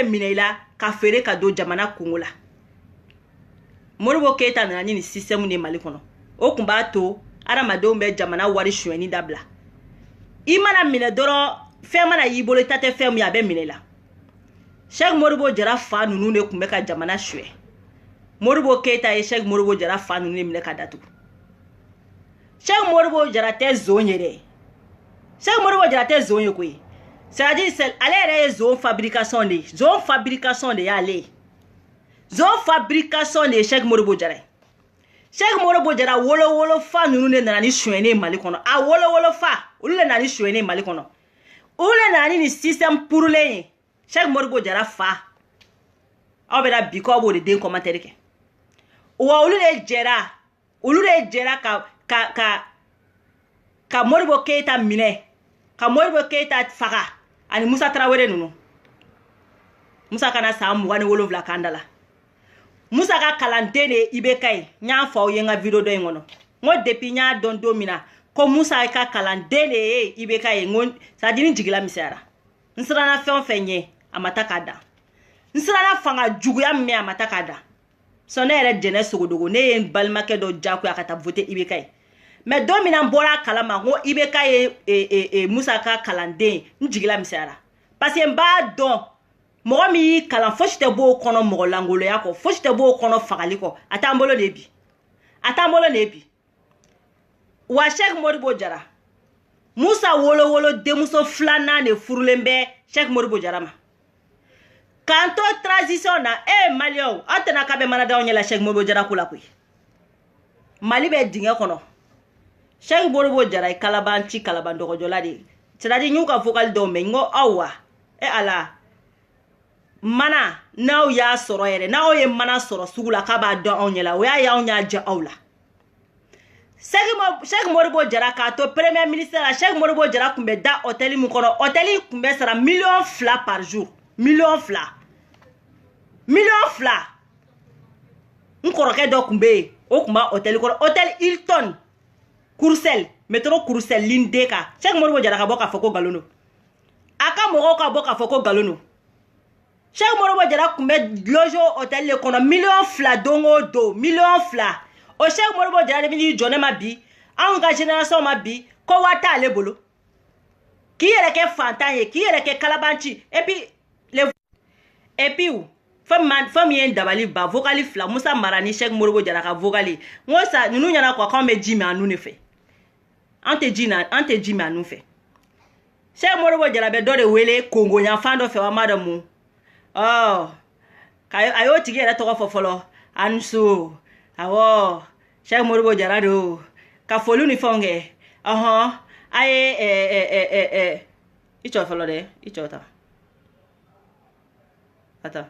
minɛ i la ka feere ka don jamana kungo la Modibo Keita nana ni système de Mali kɔnɔ o kun b'a to adamadenw bɛ jamana wari suɲɛni dabila i mana minɛ dɔrɔn fɛn mana y'i bolo i ta tɛ fɛn min a bɛ minɛ la Cheikh Modibo Jara fa ninnu de kun bɛ ka jamana suɲɛ Modibo Keita ye Cheikh Modibo Jara fa ninnu de minɛ ka datugu Cheikh Modibo Jara tɛ zon ye dɛ Cheikh Modibo Jara tɛ zon ye koyi c'est-à-dire ale yɛrɛ ye zon fabrication de y'ale zon fabrication de ye Cheikh Modibo Jara ye Cheikh Modibo Jara wolowolo fa ninnu de nana ni suɲɛni Mali kɔnɔ a wolowolo fa olu de nana ni suɲɛni Mali kɔnɔ olu de nana ni système purulen ye Cheikh Modibo Jara fa aw bɛ na bi k'aw b'o de den commentaire kɛ wa olu de jɛra ka Modibo Keita minɛ ka Modibo Keita faga ani Musa Tarawele ninnu Musa kana san 27 kan da la Musa ka kalanden de IBK ye n y'a fɔ aw ye n ka video dɔ in kɔnɔ n ko depuis n y'a dɔn don min na ko Musa ka kalanden de ye IBK ye n ko ça dit ni jigila misɛnyara n siranna fɛn o fɛn ɲɛ a ma ta k'a da n siranna fanga juguya min a ma ta k'a da sɔn ne yɛrɛ jɛnɛ sogodogo ne ye n balimakɛ dɔ jagoya ka taa voter IBK ye mais don min na n bɔra a kalama n ko IBK ye Musa ka kalanden n jigila misɛnyara parce que n b'a dɔn mɔgɔ min y'i kalan fosi tɛ b'o kɔnɔ mɔgɔ langoloya kɔ fosi tɛ b'o kɔnɔ fagali kɔ a t'an bolo de bi a t'an bolo de bi wa Cheikh Modibo Jara Musa wolowolo denmuso filanan de furulen bɛ Cheikh Modibo Jara ma k'an to transition na maliyɛnw aw tɛna k'a bɛ mana d'aw ɲɛ la Cheikh Modibo Jara ko la koyi Mali bɛ dingɛ kɔnɔ Cheikh Modibo Jara ye kalaban ci kalaban dɔgɔjɔla de c'est-à-dire y'u ka vocal dɔw mɛn n ko aw wa ala mana n'aw y'a sɔrɔ yɛrɛ n'aw ye mana sɔrɔ sugu la k'a b'a dɔn anw ɲɛ la o y'a ye anw y'a diya aw la Cheikh Modibo Jara k'a to premier ministre la Cheikh Modibo Jara tun bɛ da hôtel min kɔnɔ hôtel tun bɛ sara $2 par jour $2 n kɔrɔkɛ dɔ tun bɛ yen o tun b'a hôtel kɔnɔ hôtel Hilton Kurusel métro Kurusel ligne D kan Cheikh Modibo Jara ka bɔ k'a fɔ ko nkalon don a ka mɔgɔw ka bɔ k'a fɔ ko nkalon don Cheikh Modibo Jara tun bɛ loge hôtel le kɔnɔ $2 don o don $2 o Cheikh Modibo Jara de bɛ jɔ ne ma bi anw ka génération ma bi ko wari t'ale bolo k'i yɛrɛ kɛ fantan ye k'i yɛrɛ kɛ kalabanci et puis fɛn min ye dabali ba vocali fila Musa Mara ni Cheikh Modibo Jara ka vocali n ko sa ninnu ɲɛna quoi k'anw bɛ ji min a nu de fɛ an tɛ ji min a nu fɛ Cheikh Modibo Jara bɛ dɔ de wele Kongo yanfan dɔ fɛ wa ma dɔn mun a y'o tigi yɛrɛ tɔgɔ fɔ fɔlɔ Anso awɔ Cheikh Modibo Jara do ka foliw ni fɛnw kɛ a ye i cɔ fɔlɔ dɛ i cɔ ta attends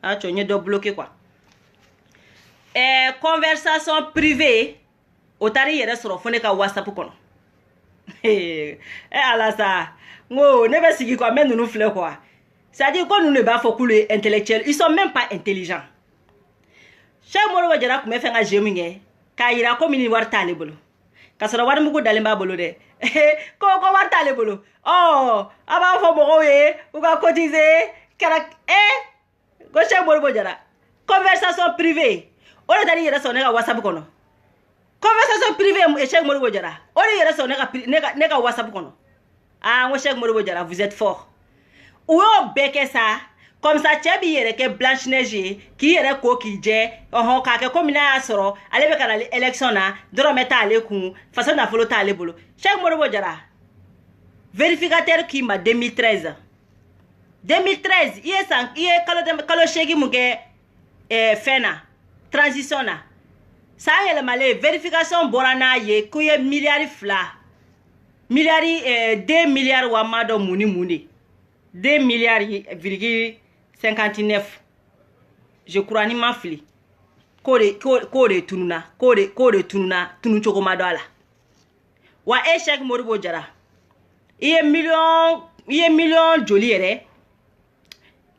a cɔ n ye dɔ bloqué quoi conversation privée o taara i yɛrɛ sɔrɔ fo ne ka WhatsApp kɔnɔ ala sa n ko ne bɛ sigi quoi n bɛ ninnu filɛ quoi c'est-à-dire ko ninnu de b'a fɔ k'olu ye intellectuels ils sont même pas intelligents Cheikh Modibo Jara tun bɛ fɛ ka jeu min kɛ k'a yira ko ni wari t'ale bolo k'a sɔrɔ wari mugu dalen b'a bolo dɛ ko wari t'ale bolo a b'a fɔ mɔgɔw ye u ka cotiser kɛra ko Cheikh Modibo Jara conversation privée o de taara i yɛrɛ sɔrɔ ne ka WhatsApp kɔnɔ conversation privée Cheikh Modibo Jara o de yɛrɛ sɔrɔ ne ka WhatsApp kɔnɔ n ko Cheikh Modibo Jara vous êtes fort u y'o bɛɛ kɛ sa comme ça cɛ b'i yɛrɛ kɛ Blanche Neige ye k'i yɛrɛ ko k'i jɛ k'a kɛ komi n'a y'a sɔrɔ ale bɛ ka na élection na dɔrɔmɛ t'ale kun faso nafolo t'ale bolo Cheikh Modibo Jara vérificateur k'i ma 2013 i ye kalo 8 mun kɛ fɛn na transition na san yɛlɛmalen vérification bɔra n'a ye k'u ye $2 milliards wa ma dɔn mun ni mun de 2,59 je crois ni ma fili k'o de tununa tunu cogo ma dɔ a la wa Cheikh Modibo Jara i ye million joli yɛrɛ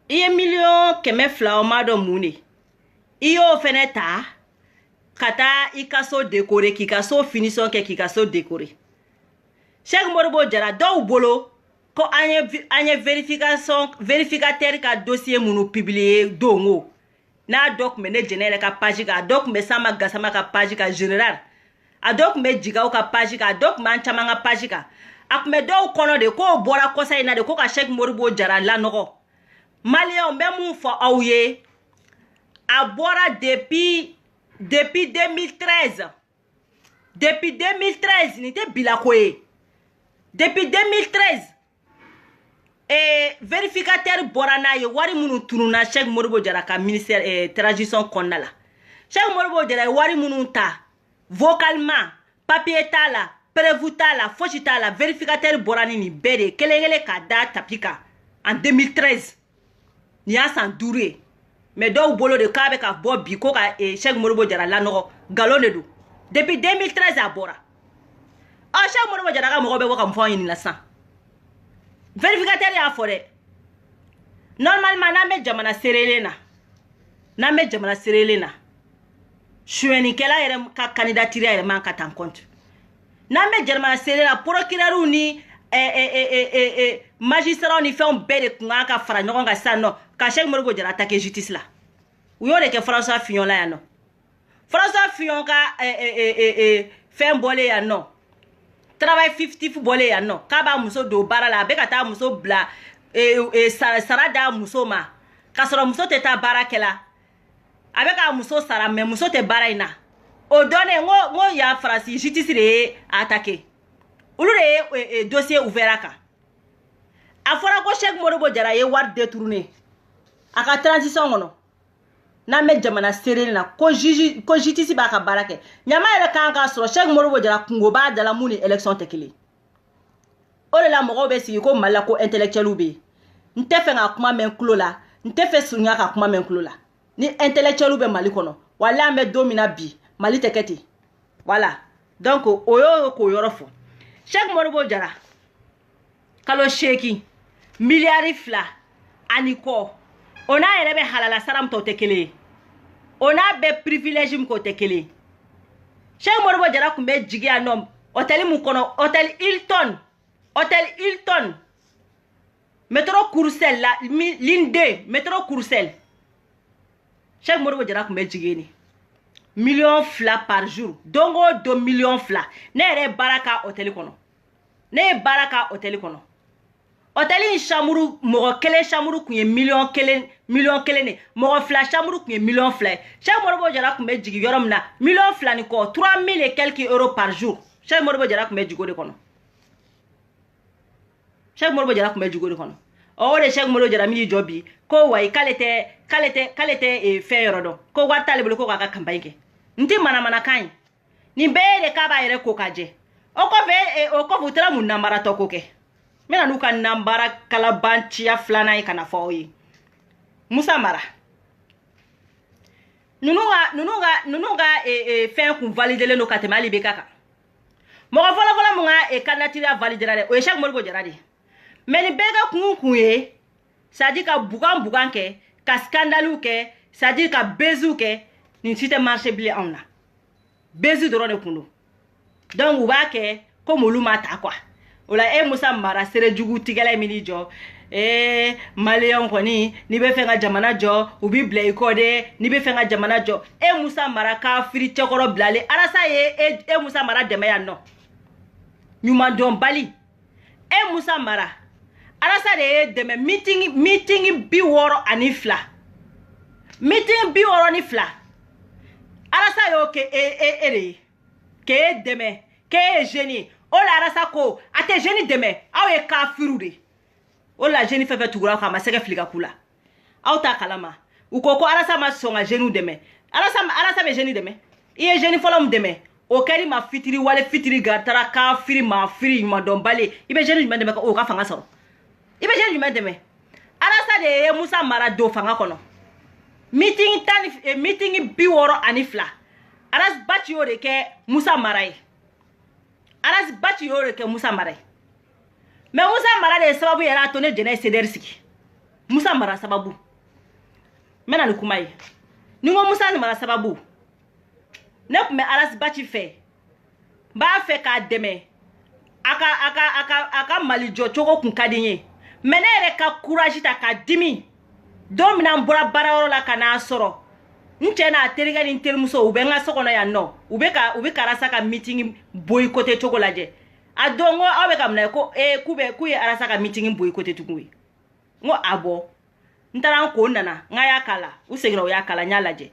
i ye $200,000 o ma dɔn mun de i y'o fɛnɛ ta ka taa i ka so décorer k'i ka so finition kɛ k'i ka so décorer Cheikh Modibo Jara dɔw bolo ko an ye vérificateur ka dossier minnu publier dongo n'a dɔ tun bɛ ne jɛnɛ yɛrɛ ka page kan a dɔ tun bɛ Sama Gasama ka page kan général a dɔ tun bɛ Jigaw ka page kan a dɔ tun bɛ an caman ka page kan a tun bɛ dɔw kɔnɔ de k'o bɔra kɔsa in na de ko ka Cheikh Modibo Jara lanɔgɔ maliyɛnw n bɛ mun fɔ aw ye a bɔra depuis 2013 nin tɛ bilako ye depuis 2013 vérificateur bɔra n'a ye wari minnu tununa Cheikh Modibo Jara ka ministère transition kɔnɔna la Cheikh Modibo Jara ye wari minnu ta vocalement papier t'a la prévu t'a la fosi t'a la vérificateur bɔra ni nin bɛɛ de kelen k'a da tapi kan en 2013 nin y'a san 5 ye mais dɔw bolo de k'a bɛ ka bɔ bi ko ka Cheikh Modibo Jara lanɔgɔ nkalon de don depuis 2013 a bɔra Cheikh Modibo Jara ka mɔgɔ bɛ bɔ ka mun fɔ an ɲinina sisan vérificateur y'a fɔ dɛ normalement n'an bɛ jamana seerelen na suyɛnikɛla yɛrɛ ka candidature yɛrɛ man ka tan compte n'an bɛ jamana seerelen na procureur ni magistrat ni fɛnw bɛɛ de tun kan ka fara ɲɔgɔn kan sisan nɔ ka Cheikh Modibo Jara attaquer justice la u y'o de kɛ François Fillon la yan nɔ François Fillon ka fɛn bɔlen yan nɔ travail fictif bolé ya non kaba muso do bara la be ka ta muso bla sarada muso ma kasoro muso te ta bara kela avec muso sara mais muso te bara ina o donné ngo ya farasi justice de attaquer olu de dossier ouvert aka a fora ko Cheikh Modibo Jara ye war détourner aka transition ngono na me jamana serena na ko justice ba ka barake nyama ele kan ka soro Cheikh Modibo Jara kungo ba dala muni élection tekili o le la mogo be sigi ko mala ko intellectuel ube nte fe nga kuma men kulo la nte fe sunya ka kuma men kulo la ni intellectuel ube mali kono wala me domina bi mali teketi voilà donc oyo ko yorofo Cheikh Modibo Jara kalo sheki milliard fla aniko ona yere be halala saram to tekele ona be privilège ko tekele Cheikh Modibo Jara kumbe jigi anom hotel mu kono hotel Hilton métro Courcelles la ligne 2 métro Courcelles Cheikh Modibo Jara kumbe jigi ni million fla par jour dongo 2 millions fla ne baraka hotel kono hotel in chambre mo kele chambre ku million kele ne mo fla chambre ku million fla Cheikh Modibo Jara kumbe jigi yorom na million fla ni ko 3000 et quelques euros par jour Cheikh Modibo Jara kumbe jigo de kono Cheikh Modibo Jara kumbe jigo de kono o de Cheikh Modibo Jara mi jobi ko way kalete e fe yorodo ko warta le ko ka campagne ke nti mana kan ni bere ka ba yere ko kaje o ko vutra mun nambara to ko ke mena nuka nambara kala bantia flana e kana foyi Musa Mara nununga fin kun valider le no katemali be kaka mo vola munga e candidature valider le o Cheikh Modibo Jara de mais ni bega kun ye c'est-à-dire ka bugan ke ka scandale ke c'est-à-dire ka bezu ke ni site marché bile on bezu doro ne kundo donc uba ke ko moluma ta kwa ola Musa Mara sere jugu tigala mini jo Malion koni ni be fenga jamana jo ubi blay kode ni be fenga jamana jo Musa Mara ka firi chokoro blale arasa ye Musa Mara deme ya no nyuma don bali Musa Mara arasa de deme meeting bi woro anifla meeting bi woro ni fla arasa yo ke deme ke génie o la arasa ko ate génie deme aw e ka firude o la génie fefe tugura ko ma sege flika kula aw ta kalama u ko arasa ma songa génie deme arasa be génie deme iye génie folom deme o kari ma fitiri wale fitiri gartara ka firi ma firi ma don bale ibe génie deme ko ka fanga soro ibe génie deme arasa de Musa Mara do fanga kono meeting bi woro anifla aras bati yore ke Musa Mara aras bati yore ke Musa Mara mais Musa Mara de sababu yara to ne jene sedersiki Musa Mara sababu mena ni kumai ni ngo Musa Mara sababu ne me aras bati fe ba fe ka deme aka malijo choko kun kadinye menere ka courage ta ka dimi domina mbora bararo la kana soro nchena teriga ni ntelmuso ube nga sokono ya no ube karasa ka meeting boycotté chokolaje adongo awe kamna ko kuye arasa ka meeting boycotté tukui ngo abo ntara ko nana ngaya kala usegira ya kala nyalaje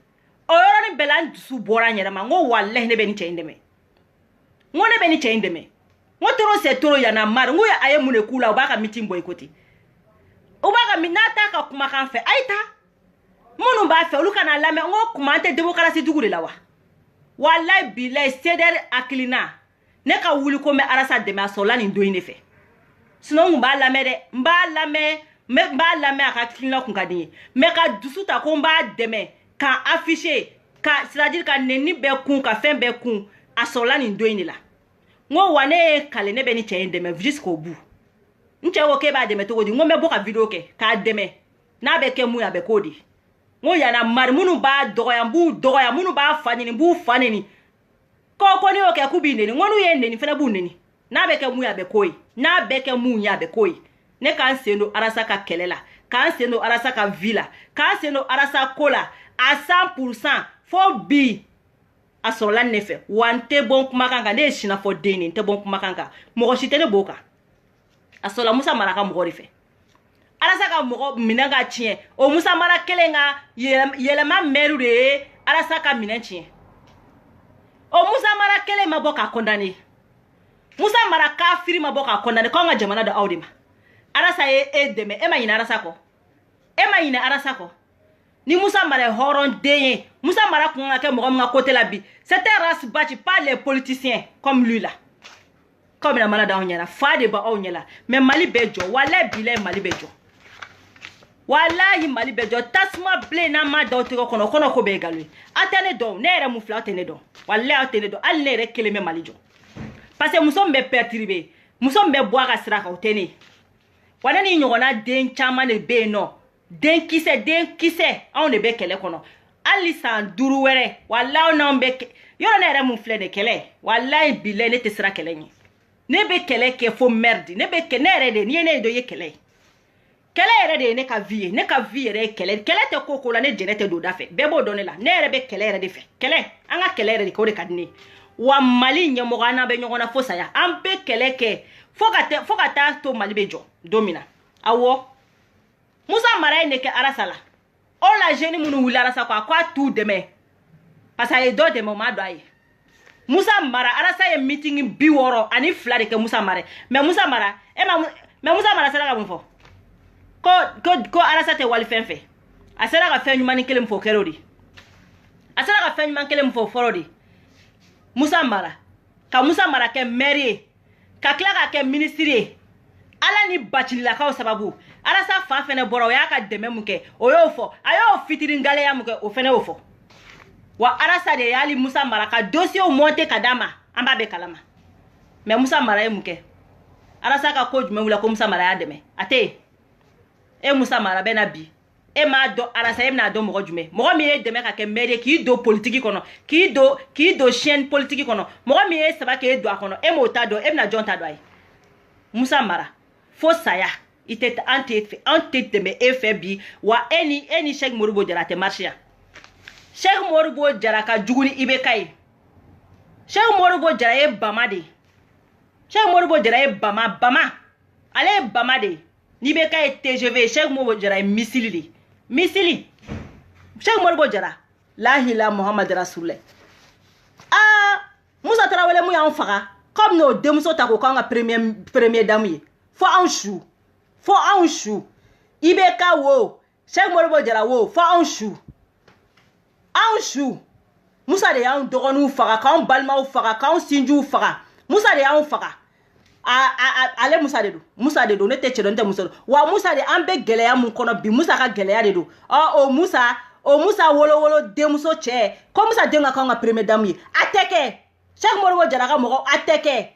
oyoro ni belan su bora nyera ma ngo wallahi ne beni chaindeme ngo ne beni chaindeme ngo toro se toro ya na mar ngo ya aye mune kula ubaka meeting boycotté ubaka minata ka kuma kan fe aita munu ba fe oluka na lame ngo kumante démocratie dugule lawa wallahi billahi seder aklina ne ka wuli ko me arasa de ma sola ni ndoine fe sinon mba lame aka klina kun kadini me ka dusuta ko mba deme ka afficher ka c'est-à-dire ka neni be kun ka fen be kun asola ni ndoine la ngo wane kale ne be ni chain deme jusqu'au bout nche wo ke ba deme to godi ngo me boka video ke ka deme na be ke mu ya be kodi ngo ya na mar munu ba dogoya munu ba fanini ko ni o ke kubinde ni ngonu yende ni fena bunni na be ke mu ya be koi na be ke mu ya be koi ne kan sendo arasa ka kelela kan sendo arasa ka villa kan sendo arasa kola à 100% fo bi a sɔrɔla ne fɛ wa n tɛ bɔ n kumakan kan ne ye sinafɔ den de n tɛ bɔ n kumakan kan mɔgɔ si tɛ ne b'o kan a sɔrɔla Musa Mara ka mɔgɔ de fɛ Alasa ka mɔgɔ minɛ ka tiɲɛ o Musa Mara kelen ka yɛlɛma mɛru de ye Alasa ka minɛ tiɲɛ o Musa Mara kelen ma bɔ ka condamner Musa Mara kafiri ma bɔ ka condamner k'anw ka jamana dɔ aw de ma Alasa ye e dɛmɛ e ma ɲinɛ Alasa kɔ e ma ɲinɛ Alasa kɔ ni Musa Mara ye hɔrɔn den ye Musa Mara kun ka kɛ mɔgɔ min ka côté la bi c'était Ras Bachi pas les politiciens comme lui là comme la malade anw ɲɛna fa de ba aw ɲɛla mais Mali bɛ jɔ wallahi bilahi Mali bɛ jɔ wallahi Mali bɛ jɔ tasuma bilen n'a ma da aw tɛgɛ kɔnɔ kɔnɔ ko bɛ nkalon ye aw tɛ ne dɔn ne yɛrɛ mun filɛ aw tɛ ne dɔn wallahi aw tɛ ne dɔn hali ne yɛrɛ kelen bɛ Mali jɔ parce que muso min bɛ perturber muso min bɛ bɔ a ka sira kan o tɛ ne wa ne ni ɲɔgɔnna den caman de bɛ yen nɔ den kisɛ anw de bɛ kɛlɛ kɔnɔ hali san 5 wɛrɛ wallahi n'anw bɛ yɔrɔ ne yɛrɛ mun filɛ nin kɛlɛ wallahi bilahi ne tɛ sira kɛlɛ ɲɛ ne bɛ kɛlɛ kɛ fo merde ne bɛ ne yɛrɛ de ni ye ne dɔ ye kɛlɛ kɛlɛ yɛrɛ de ye ne ka vie ye ne ka vie yɛrɛ ye kɛlɛ tɛ ko la ne jɛnɛ tɛ don da fɛ bɛɛ b'o dɔn ne la ne yɛrɛ bɛ kɛlɛ yɛrɛ de fɛ kɛlɛ an ka kɛlɛ yɛrɛ de k'o de ka di ne wa Mali ɲɛmɔgɔ an n'a bɛ ɲɔgɔn na fo saya an bɛ kɛlɛ kɛ fo ka taa to Mali bɛ jɔ don min na awɔ Musa Mara ye ne kɛ Arasa la o la jeune minnu wuli Arasa kɔ a ko a t'u dɛmɛ parce que a ye dɔ dɛmɛ o ma dɔn a ye Musa Mara Arasa ye meeting 62 de kɛ Musa Mara mais Musa Mara Musa Mara sera ka mun fɔ ko Arasa tɛ wali fɛn fɛ a sera ka fɛn ɲuman kelen fɔ kɛrɛ o de a sera ka fɛn ɲuman kelen fɔ fɔlɔ de Musa Mara kɛ maire ye ka tila ka kɛ ministre ye ala ni bacililakaw sababu Arasa fa fɛnɛ bɔra o y'a ka dɛmɛ mun kɛ o y'o fɔ a y'o fitiri ngaleya mun kɛ o fɛnɛ y'o fɔ wa Arasa de y'ali Musa Mara ka dossier monter ka d'a ma an b'a bɛ kalama mais Musa Mara ye mun kɛ Arasa ka ko jumɛn wula ko Musa Mara y'a dɛmɛ a tɛ e Musa Mara bɛ na bi e m'a dɔn Arasa e bɛna dɔn mɔgɔ jumɛn mɔgɔ min ye dɛmɛ ka kɛ maire k'i don politique kɔnɔ k'i don chaîne politique kɔnɔ mɔgɔ min ye saba k'e don a kɔnɔ e m'o ta dɔn e bɛna jɔn ta dɔn a ye Musa Mara fo saya an tɛ tɛmɛ e fɛ bi wa e ni Cheikh Modibo Jara tɛ marcher yan Cheikh Modibo Jara ka jugu ni IBK ye Cheikh Modibo Jara ye bama de Cheikh Modibo Jara ye bama ale ye bama de ni IBK ye TGV Cheikh Modibo Jara ye misili de misili Cheikh Modibo Jara la ilaha Muhammad Rasulullah Musa Tarawele mu y'anw faga comme n'o denmuso ta ko k'an ka premier dame ye fo anw su IBK wo Cheikh Modibo Jara wo fo anw su Musa de y'anw dɔgɔninw faga k'anw balimaw faga k'anw sinjiw faga Musa de y'anw faga ale Musa de don ne tɛ cɛ dɔn n tɛ Musa don wa Musa de an bɛ gɛlɛya mun kɔnɔ bi Musa ka gɛlɛya de don o Musa wolowolo denmuso cɛ ko Musa den ka k'anw ka premier dame ye a tɛ kɛ Cheikh Modibo Jara ka mɔgɔ a tɛ kɛ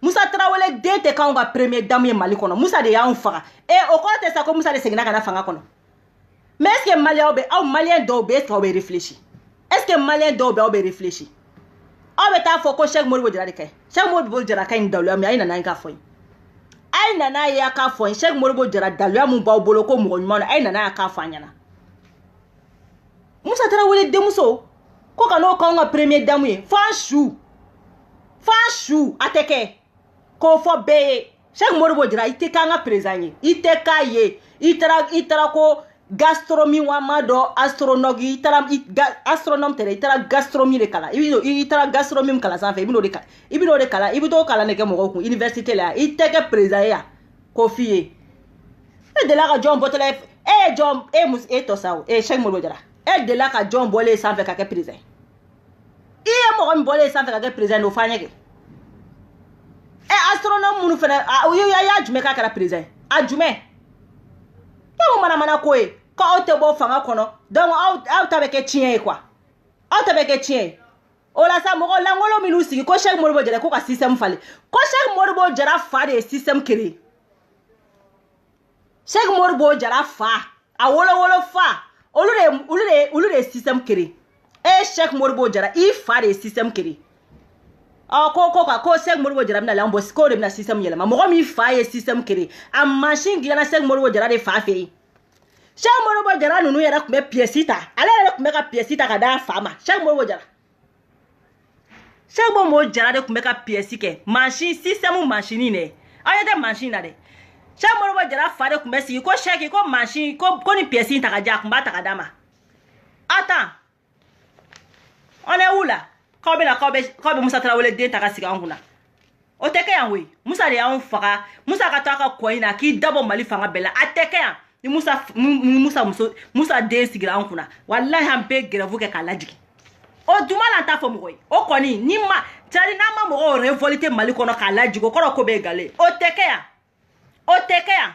Musa Tarawele den tɛ k'anw ka premier dame ye Mali kɔnɔ Musa de y'anw faga o kɔrɔ tɛ sa ko Musa de seginna ka na fanga kɔnɔ mais est-ce que malien dɔw bɛ est-ce que aw bɛ réfléchir est-ce que malien dɔw bɛ aw bɛ réfléchir aw bɛ taa fɔ ko Cheikh Modibo Jara de ka ɲi Cheikh Modibo Jara ka ɲi daluya min a ye nana ye k'a fɔ ye k'a fɔ ye Cheikh Modibo Jara daluya mun b'aw bolo ko mɔgɔ ɲuman a ye nana ye k'a fɔ an ɲɛna Musa Tarawele denmuso ko ka n'o k'anw ka premier dame ye fo an su a tɛ kɛ k'o fɔ bɛɛ ye Cheikh Modibo Jara i tɛ k'an ka président ye i tɛ k'a ye i taara ko gastronomie wa ma dɔ astronome i taara astronome tɛ dɛ i taara gastronomie de kalan i taara gastronomie kalan sanfɛ i bɛ n'o de kalan i bɛ t'o kalan de kɛ mɔgɔw kun université la i tɛ kɛ président ye yan k'o f'i ye e delila ka jɔn bɔtɔla e tɔ sa o Cheikh Modibo Jara e delila ka jɔn bɔlen sanfɛ ka kɛ président i ye mɔgɔ min bɔlen sanfɛ ka kɛ président o f'an ye kɛ astronome minnu fana a y'a jumɛn k'a kɛra président a jumɛn n'o mana ko ye k'aw tɛ bɔ fanga kɔnɔ donc aw ta bɛ kɛ tiɲɛ ye quoi aw ta bɛ kɛ tiɲɛ ye o la sa mɔgɔ langolo minnu sigi ko Cheikh Modibo Jara ko ka système falen ko Cheikh Modibo Jara fa de ye système créé Cheikh Modibo Jara fa a wolowolo fa olu de ye système créé Cheikh Modibo Jara i fa de ye système créé ko Cheikh Modibo Jara bɛna lan bɔ ko de bɛna système yɛlɛma mɔgɔ min fa ye système créé a machine dilanna Cheikh Modibo Jara de fa fɛ yen Cheikh Modibo Jara ninnu yɛrɛ tun bɛ pièce ta ale yɛrɛ tun bɛ ka pièce ta ka d'a fa ma Cheikh Modibo Jara Chaque bon mot jara de kumeka pièce ke machine système machine ne ayete machine na de chaque bon mot jara fa de kumbe si ko chèque ko machine ko ni pièce ta ka ja kumba ta ka dama attends on est où là ko be Musa Traoré den ta ka siga nguna o teke yan we Musa de yan faga Musa ka ta ka koina ki dabo Mali fanga bela ateke yan ni Musa den sigira nguna wallahi am be grève ke ka lajiki o duma la ta fo mo o koni ni ma tari na ma mo révolter Mali kono ka lajiko ko be gale o teke yan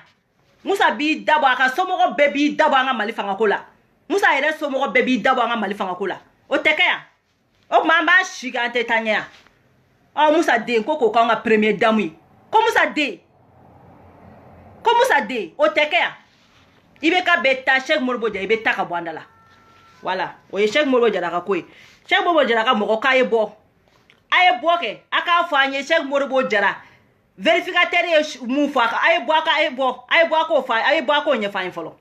Musa bi dabo aka somo ko be bi dabo nga Mali fanga ko la Musa yere somo ko be bi dabo nga Mali fanga ko la o teke yan o mamba shigante tanya o Musa de ko nga premier dame ko Musa de o teke yan ibe ka beta Cheikh Modibo Diarra ibe ta ka bwandala voilà o ye Cheikh Modibo Diarra ka koy Cheikh Modibo Diarra ka moko ka ye bo ke aka fanye Cheikh Modibo Diarra vérificateur ye mu fa ka aye bo ko fa aye bo ko nya fanye folo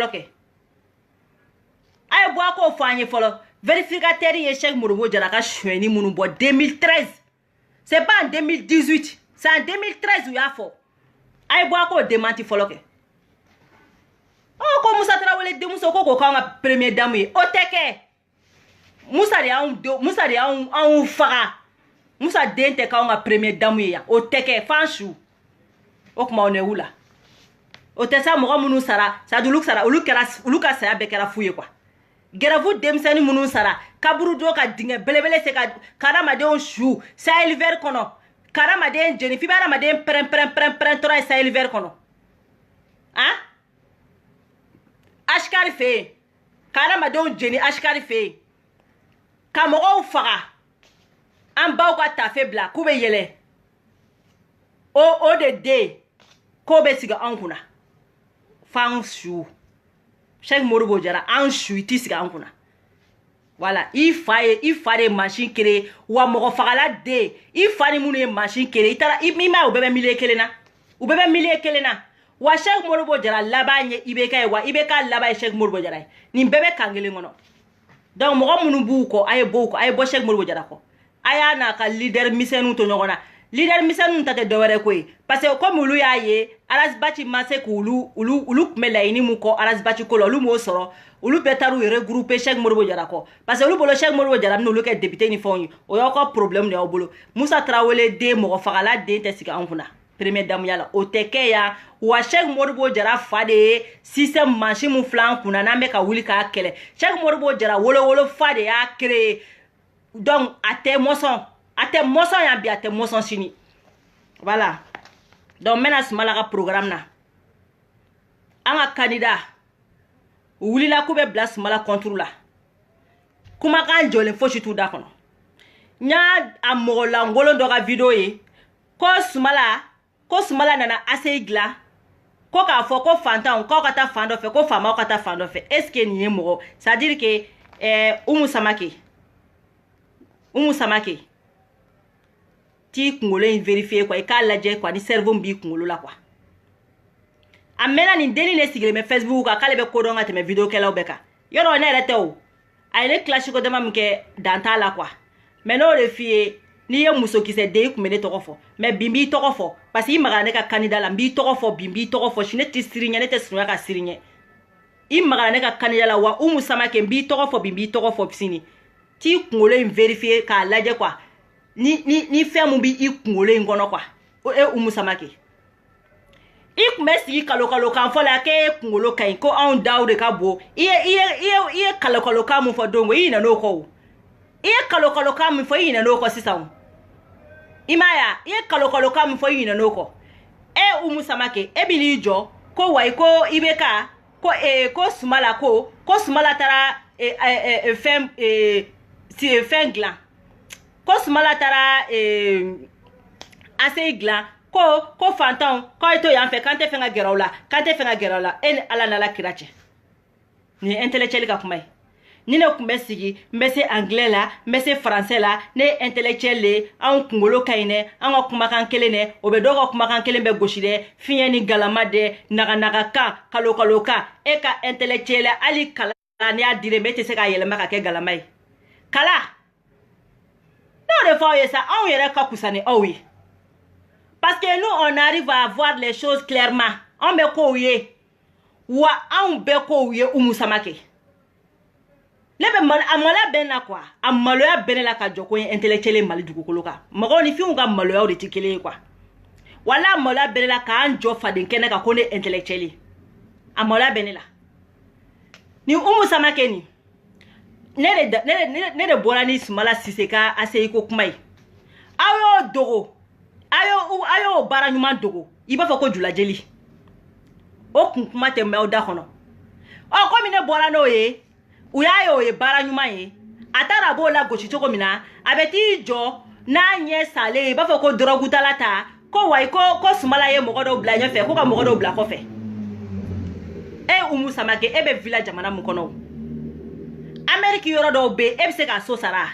ke aye bo ko fanye folo vérificateur ye Cheikh Modibo Diarra ka shweni munu bo 2013 c'est pas en 2018 c'est en 2013 où ya fo aye bo ko démenti folo ke ko Musa Traoré de Musa ko nga premier dame o teke Musa de an faga Musa den te ka nga premier dame ya o teke fanchu o kuma on est où là o te sa mo munu sara sa dulu sara ulu ka sa be kera fuye kwa geravu demsani munu sara kaburu do ka dinge belebele se ka karama de on chou Sahel vert kono karama de jeni fi bara ma de pren tora Sahel vert kono hein ashkari fe karama don jeni ashkari fe kamogo faga an baw ka tafe bla kube yele o de ko be siga an kuna fan shu Cheikh Modibo Diarra an shu iti siga an kuna voilà i fa machine kere wa mogo fagala de i fa ni munu machine kere itara i ma o bebe milier kelena wa Cheikh Modibo Diarra labanye ibeka wa ibeka labay Cheikh Modibo Diarra ni bebe kangele ngono donc mo munu bu ko ay bo Cheikh Modibo Diarra ko aya na ka leader misenu to nyogona leader misenu tate dowere ko parce que comme ulu ya ye alas bachi mase ko ulu melaini mu ko alas bachi ko lu mo soro ulu betaru regrouper Cheikh Modibo Diarra ko parce que ulu bolo Cheikh Modibo Diarra no lu ke député ni fon o yo ko problème ne o bolo Musa Traoré de mo fagala de te sika anfuna premier dame yala o teke ya wa Cheikh Modibo Diarra fade système machine mu flan kuna na me ka wuli ka kele Cheikh Modibo Diarra wolo fade ya créer donc ate moson ya bi ate moson sini voilà donc menas malaka programme na anga candidat wuli la kube blas mala contre la kuma kan jole fo shitu da kono nya amola ngolo ndo ga video yi ko sumala nana asegla ko ka fo ko fantan ko ka ta fando fe ko fama ko ta fando fe est ce que ni mo ça dire que Umu Samake ti kungolo in vérifier quoi e ka laje quoi ni cerveau mbi kungolo la quoi amena ni deni ne sigile me Facebook ka kale be ko donga te me video kala obeka yoro na rete o ay ne clash ko dama mke danta la quoi mais no le fie ni ye muso ki se de ku mene to fo mais bimbi to fo parce que imagane ka candidat la mbi to fo bimbi to fo shine ti sirinya ne te sunu ka sirinya imagane ka candidat la wa Umu Samake mbi to fo bimbi to fo pisini ti kungolo in vérifier ka laje quoi ni fait mu bi i kungolo ngono quoi Umu Samake ik mesi kalo kan fola ke kungolo kan ko on dawde ka bo iye kalo kan mu fo dongo ina no ko iye kalo kan mu fo ina no ko sisan imaya iye kalo kan mu fo ina no ko Umu Samake bili jo ko wai ko ibeka ko sumala tara fem glan ko sumala tara assez glan ko fantan ko ito yan fe kante fenga gerawla en ala na la kirache ni intellectuel ka kumai ni ne kumbe sigi mbese anglais la mbese français la ne intellectuel le an kungolo kaine an kuma kan kelene obedo kuma kan kelen be goshide fiye ni galama de naga ka kalo ka e ka intellectuel ali kala ni adire mete se ka yelema ka ke galamai kala non de fois ça on yere ka kusani owi parce que nous on arrive à voir les choses clairement on me ko ye wa on be ko ye Oumou Samake lebe mal amala benna quoi amaloya benela ka joko intellectuel mali dugukolo ka mago ni fi unga maloya o de tikele quoi wala amaloya benela ka anjo faden kene ka kone intellectuel amaloya benela ni Oumou Samake ni ne de borani Soumala Cissé ka asei ko kumai ayo dogo ayo bara nyuma dogo iba fa ko jula jeli o kun kuma te me o da kono o ko mi ne borano ye uyayo ye bara nyuma ye atara bo la gochi choko mina abeti jo na nye sale iba fa ko drogu talata ko wai ko Soumala ye mogodo bla nyefe ko ka mogodo bla ko fe Oumou Samake ebe village amana mu kono Ameriki yoro do be ebe se ka so sara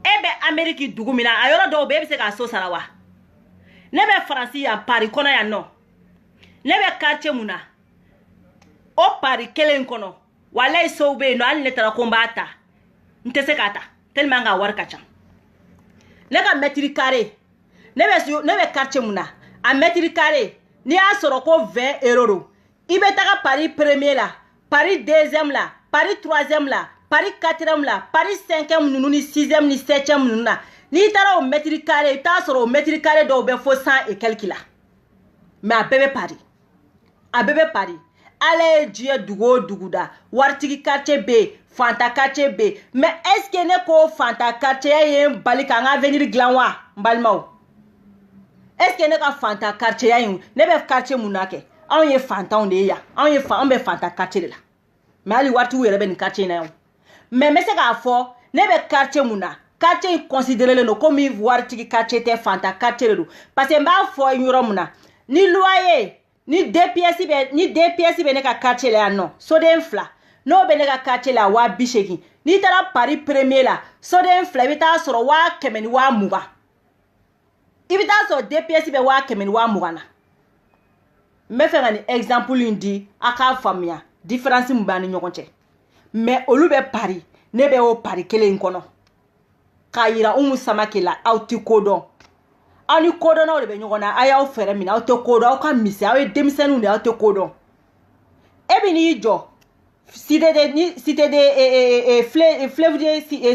ebe Ameriki dugumina ayoro do be ebe se ka so sara wa nebe France ya Paris kono ya no nebe quartier muna o Paris kelen kono wala so be no an letara kombata ntese kata tellement nga war kacha lega metri carré nebe quartier muna a metri carré ni a soro ko 20 euros ibe taka Paris premier la Paris deuxième la Paris troisième là, Paris quatrième là, Paris cinquième nous ni sixième ni septième nous là. Ni tara au mètre carré, t'as sur au mètre carré d'au ben faut 100 et quelques là. Mais à bébé Paris, allez Dieu duguda, wartigi quartier B, Fanta quartier B. Mais est-ce que ne ko Fanta quartier y un balikanga venir glanwa, balmao? Est-ce que ne ka Fanta quartier y un, ne be quartier munake? On y Fanta on est ya, on be Fanta quartier là. Mais ali watu wele ben quartier na yo mais se ka fo ne be quartier muna quartier considéré le comme voir tiki quartier te Fanta quartier le parce que mba fo nyoro muna ni loyer ni DPS be ne ka quartier la non so den fla no be ne ka quartier la wa bisheki ni tara Paris premier la so den fla bita soro wa kemeni wa muga ibita so DPS be wa kemeni wa muga na me fe ngani exemple indi aka famia différence mbani nyokonche mais olu be Paris ne be o Paris kelen kono kayira Oumou Samake la auti kodon ani kodon na o be nyokona aya o fere mina auti kodon o ka misi awe demisenu ne auti kodon ebi ni jo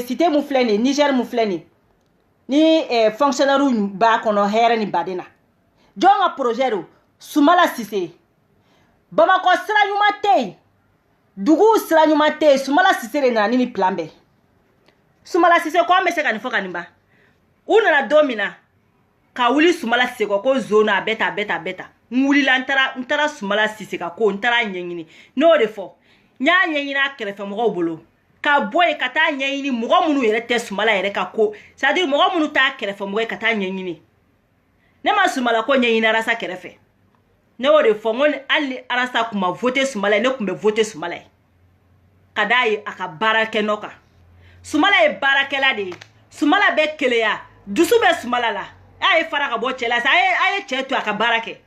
cité mu fleni Niger mu fleni ni fonctionnaire ba kono here ni badina jonga projet ro Soumala Cissé Bamako sira nyuma te dugu sira nyuma te Soumala Cissé re na nini plan be Soumala Cissé ko ambe se ka ni foka nimba una na domina ka wuli Soumala Cissé ko zona beta mwuli la ntara Soumala Cissé ka ko ntara nyengini no de fo nya nyengini akrefe mo bolo ka boy ka ta nyengini mo munu yere te Soumala yere ka ko c'est à dire mo munu ta akrefe mo ka ta nyengini ne ma Soumala ko nyengini rasa krefe ne wo de fo ngon ali arasa kuma voter Soumala ne kumbe voter Soumala kadai aka barake noka Soumala e barakela de Soumala be keleya dusu be Soumala la ay fara ka bo chela sa ay chetu aka barake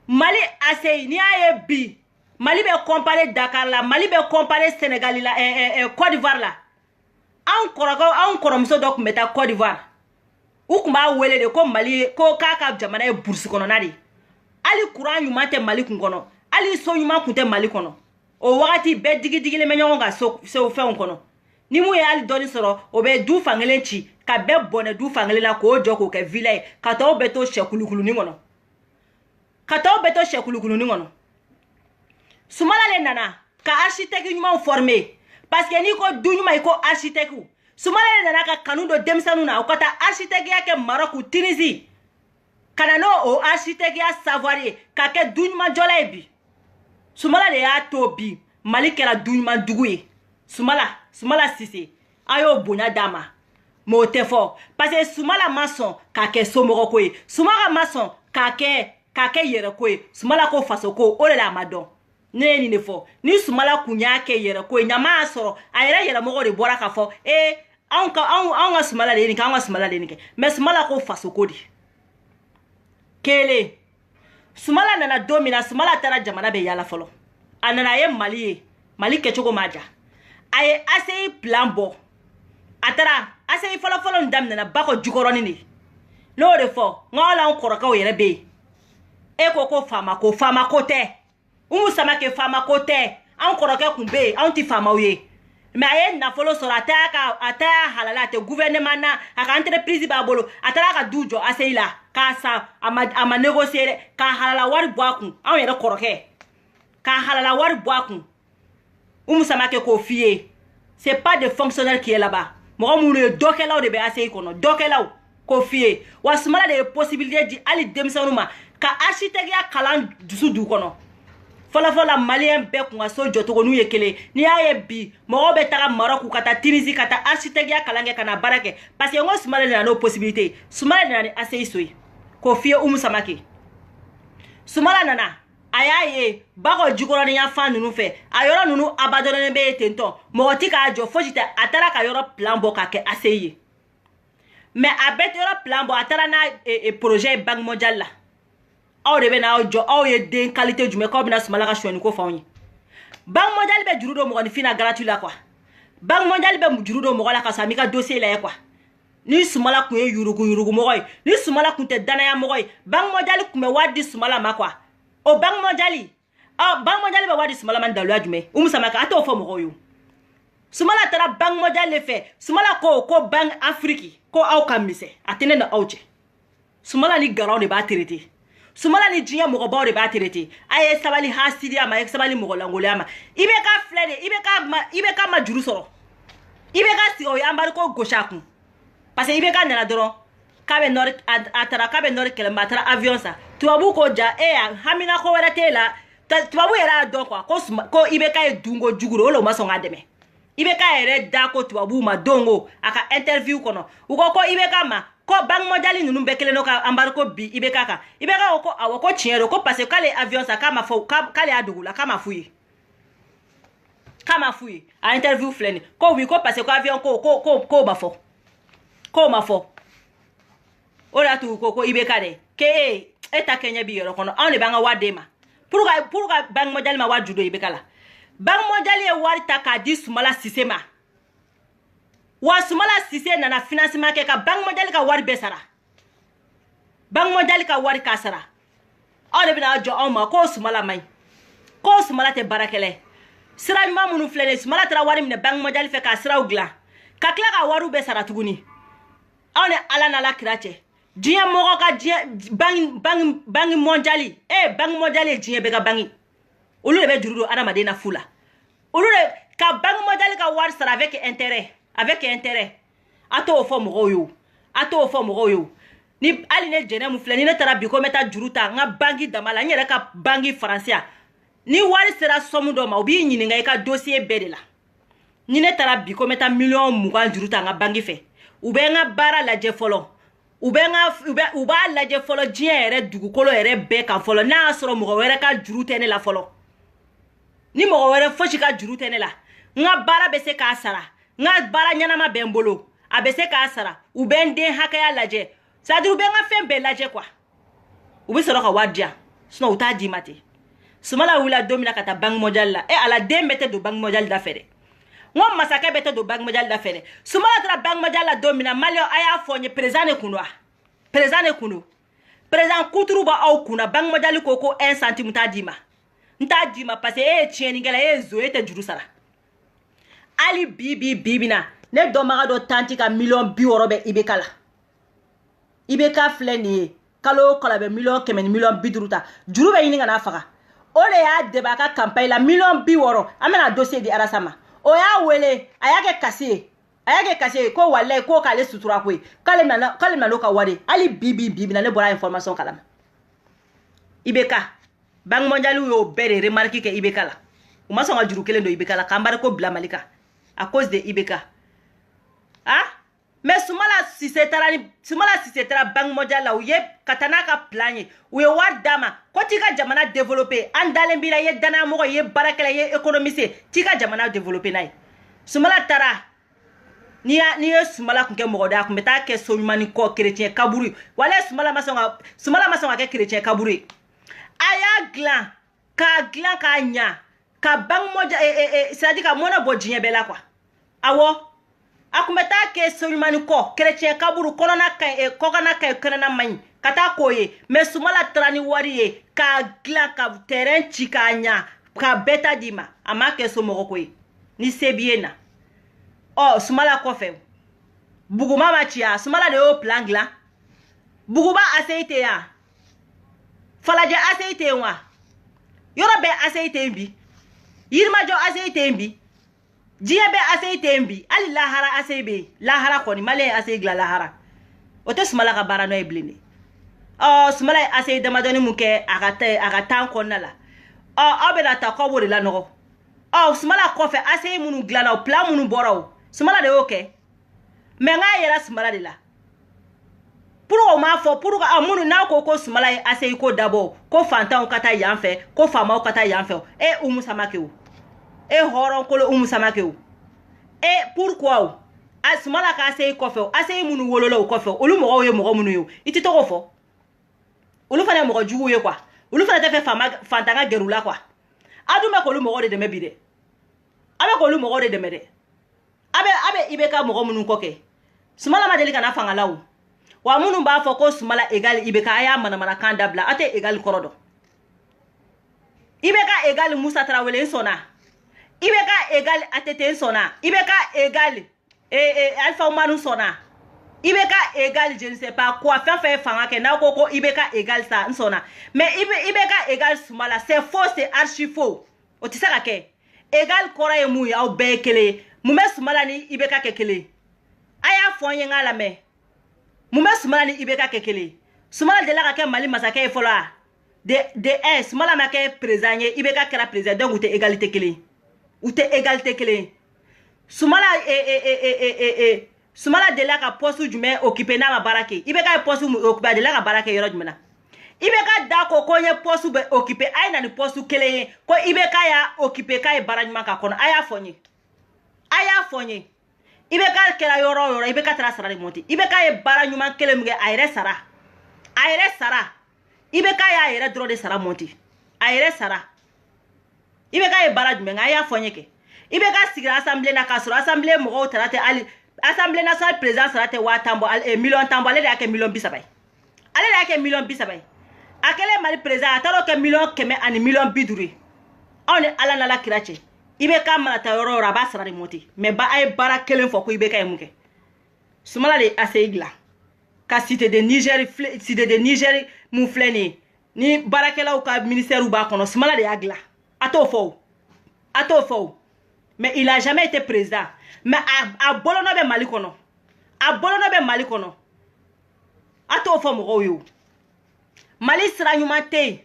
Mali asei ni ay bi Mali be comparer Dakar la Mali be comparer Sénégal la Côte d'Ivoire la an koromso dok meta Côte d'Ivoire u kuma wele de ko Mali ko kaka jamana e bourse kono na de ali kuran nyuma te Mali kun kono ali so nyuma kun te Mali kono o wakati be digi le menyon ga so fe on kono ni mu ya ali doni soro o be du fangelen chi ka be bonne du fangelen la ko joko ke village ka to beto shekulukulu ni kono Soumala le nana ka architecte nyuma formé parce que ni ko du nyuma ko architecte Soumala le nana ka kanu do demsanu na o kata architecte ya ke Maroc ou Tunisie kanano o architecte ya savoir ka ke du nyuma jola ebi Soumala le ya to bi Mali kera du nyuma duguye Soumala Cissé ayo bonya dama mo tefo parce que Soumala mason ka ke somoro ko Soumala mason ka ke yere ko Soumala ko faso ko o le la madon ne ni ne fo ni Soumala kunya ke yere ko nyama soro ayere yere mo de bora ka fo an ka Soumala le ni ka an Soumala le ni ke mais Soumala ko faso ko di kele Soumala nana domina Soumala tara jamana be yala folo anana ye Mali ke chogo maja Aye assez plan bo. Atara assez folo ndam na bako jukoroni ni. No de fo ngola on koroka o yere be. E ko fama ko te. Umu sama ke fama ko te. An koroka kumbe an ti fama oye. Mais aye na folo sora ata halala te gouvernement na aka entreprise ba bolo atara ka dujo assez la ka sa ama négocier ka halala wari boakun an yere koroke. Ka halala wari boakun. Umu sama ke ko fier. C'est pas de fonctionnaire qui est là-bas. Moi mon dokela de be assez kono dokela ko fier. Wa sumala de possibilité di ali demsanuma ka architecte ya kalan dusu du kono. Fola malien be kunga so joto nu yekele ni aye bi mo be taga Maroc kata Tunisie kata architecte ya kalange kana barake parce que ngo sumala na no possibilité sumala na ni assez isoi ko fier samaki sumala nana ayaye bago jugoro ni ya fan nunu fe ayoro nunu abadone be tento mo tika ajo fojite atara ka yoro plan bo ka ke assez mais abet yoro plan bo atara na projet banque mondiale la aw de be na jo aw ye den qualité jume ko bina sumala ka shoni ko fawni banque mondiale be jurudo mo ni fina gratuit la quoi banque mondiale be jurudo mo la ka sami ka dossier la quoi ni sumala ku ye yurugu mo koy ni sumala ku te dana ya mo koy banque mondiale ku me wadi sumala ma quoi o banque mondiale banque mondiale be wadi sumala man dalu ajume samaka ato fo mo koyo sumala tara banque mondiale fe sumala ko banque afrique ko aw kamise atene na awje sumala ni garon de ba traité sumala ni jinya mo ba de ba traité aye sabali hasidi ama ek sabali mo langole ama ibe ka flede ibe ka majuru soro ibe ka si o yambar ko goshaku parce que ibe ka nana doron kabe nord atara kabe nord kele matara avion sa tuabu ko ja hamina ko wera tela tuabu era do ko ibe ka dungo juguro lo maso ngademe ibe ka ere da ko tuabu ma dongo aka interview kono uko ko ibe ka ma ko banque mondiale nunu bekele no ka ambar ko bi ibe ka ko awoko chiero ko parce que kale avion sa kama fo kale adugula kama fuyi a interview fleni ko wi ko parce que avion ko ma fo ora tu ko ibe ka de ke eta kenya bi yoro kono on le banga wadema pour ka banque mondiale ma wajudo ibe kala banque mondiale e wari ta ka di sumala sistema wa sumala sise nana financement ke ka banque mondiale ka wari besara banque mondiale ka wari kasara on le bina jo on ma ko sumala mai ko sumala te barakele sira mamunu flene sumala tra wari mine banque mondiale fe ka sira ugla ka kla ka waru besara tuguni on e ala na la krache diya mogo ka diya banque mondiale banque mondiale diya be ka bangi olu le be jurudo adama de na fula olu le ka banque mondiale ka wari sara avec intérêt ato fo mo yo ni ali ne jene mu fleni ne tara bi ko meta juruta nga bangi damala nyere ka bangi français ni wari sera somu do ma obi nyini nga ka dossier bede la ni ne tara bi ko meta million mugan juruta nga bangi fe ube nga bara la je folo uba la je folo ere dugukolo ere be kan folo na asoro mo were ka jurute ne la folo ni mo were foshi ka jurute ne la nga bara be se ka sara nga bara nyana ma bembolo abese ka sara ubende hakaya laje sadi ubenga fembe laje kwa ubisoro ka wadia sino utaji mate sumala wula domina kata banque mondiale la ala dembete do banque mondiale d'affaires ngom masaka bete do banque mondiale d'affaires sumala tra banque mondiale la domina malio aya fonye président kuno président kutruba au kuna banque mondiale koko 1 centime ntadima parce tieni ngela zo ete jurusara ali bibina ne do maga do tanti ka million bi worobe ibeka fleni kalo be million kemen million biduruta jurube yini ngana faga ole ya deba ka campagne la million bi woro amena dossier di arasama o ya wele ayake kase ko wallahi ko kale sutura ko kale na lo ka wade ali bibina ne bora information kalama ibeka banque mondiale yo bere remarque ke ibeka la o maso nga juru kelen do ibeka la kambare ko bla malika à cause de Ibeka. Mais sumala si c'est tara banque mondiale ou ye katanaka planye ou ye wadama ko tika jamana développer andale mbila ye dana mo ye barakela ye économiser tika jamana développer nay sumala tara ni ye sumala kunke mo da kumeta ke so mani ko chrétien kaburi wala sumala masonga ke chrétien kaburi aya glan ka nya ka bang moja c'est-à-dire ka mona bo diɲɛ bɛɛ la quoi awɔ a kun bɛ taa kɛ soɲumani kɔ chrétien kaburu kɔnɔna ka kɔkana ka kɛnɛna man ɲi ka taa k'o ye mais Sumala taara ni wari ye k'a dilan ka terrain ci k'a ɲa ka bɛɛ ta di ma a ma kɛ somɔgɔ ko ye ni se b'i ye na Sumala kɔfɛ Buguma ma ci ya Sumala de y'o plan dilan Buguba ACI tɛ ya Falajɛ ACI tɛ yen wa yɔrɔ bɛɛ ACI tɛ yen bi Yirimajɔ ACI tɛ yen bi diɲɛ bɛɛ ACI tɛ yen bi hali lahara ACI bɛ yen lahara kɔni maliyɛn ye ACI dilan lahara o tɛ Sumala ka baara nɔ ye bilen de Sumala ye ACI damadɔni mun kɛ a ka temps kɔnɔna la aw bɛna ta k'aw b'o de lanɔgɔ Sumala kɔfɛ ACI minnu dilanna o plan minnu bɔra o Sumala de y'o kɛ mais n k'a yɛrɛ Sumala de la pour o m'a fɔ pour ka minnu n'a ko Sumala ye ACI ko dabɔ ko fantanw ka taa yan fɛ ko faamaw ka taa yan fɛ Umu Samake o hɔrɔnkolo Umu Samake o pourquoi o Sumala ka ACI kɔfɛ o ACI minnu wolola o kɔfɛ olu mɔgɔw ye mɔgɔ minnu ye o i tɛ tɔgɔ fɔ olu fana ye mɔgɔ jugu ye quoi olu fana tɛ fɛ fantanga gɛrɛ u la quoi a dun bɛ k'olu mɔgɔw de dɛmɛ bi dɛ a bɛ k'olu mɔgɔw de dɛmɛ dɛ a bɛ IBK mɔgɔ minnu kɔ kɛ Sumala ma deli ka na fanga la o wa minnu b'a fɔ ko Sumala égal IBK a y'a manamanakan dabila a tɛ égal kɔrɔ dɔn IBK égal Musa Tarawele n sɔnna IBK égal ATT n sɔnna IBK égal Alpha Umaru n sɔnna IBK égal je ne sais pas quoi fɛn fɛn ye fanga kɛ n'aw ko IBK égal ça n sɔnna mais IBK égal Sumala c'est faux c'est archi faux o tɛ se ka kɛ égal kɔrɔ ye mun ye aw bɛɛ ye kelen ye mun bɛ Sumala ni IBK kɛ kelen ye a y'a fɔ n ye n k'a lamɛn mun bɛ Sumala ni IBK kɛ kelen ye Sumala delila ka kɛ Mali masakɛ ye fɔlɔ wa de Sumala ma kɛ président ye IBK kɛra président donc u tɛ égalité kelen ye u tɛ égalité kelen ye Sumala Sumala delila ka poste jumɛn occupé n'a ma baara kɛ IBK ye poste mun occupé a delila ka baara kɛ yɔrɔ jumɛn na IBK da ko n ye poste bɛ occupé a ye na ni poste kelen ye ko IBK y'a occupé k'a ye baara ɲuman k'a kɔnɔ a y'a fɔ n ye IBK kɛra yɔrɔ o yɔrɔ IBK taara sara de monter IBK ye baara ɲuman kelen min kɛ a yɛrɛ sara IBK y'a yɛrɛ dɔrɔn de sara monter a yɛrɛ sara IBK ye baara jumɛn kɛ a y'a fɔ n ye kɛ IBK sigira assemblée na k'a sɔrɔ assemblée mɔgɔw taara tɛ hali assemblée nationale président sara tɛ 1000 bɔ miliyɔn 10 bɔ ale de y'a kɛ miliyɔn 30 ye a kɛlen Mali président a taara o kɛ miliyɔn 100 ani miliyɔn 50 ye anw ni Ala n'Ala kira cɛ IBK mana taa yɔrɔ o yɔrɔ a b'a sara de monter mais a ye baara kelen fɔ ko IBK ye mun kɛ Sumala de ye ACI dilan ka cité de Niger mun filɛ nin ye ni baarakɛlaw ka ministère b'a kɔnɔ Sumala de y'a dilan a t'o fɔ o mais il a jamais été président mais a bolonɔ bɛ Mali kɔnɔ a t'o fɔ mɔgɔw ye o Mali sira ɲuman tɛ yen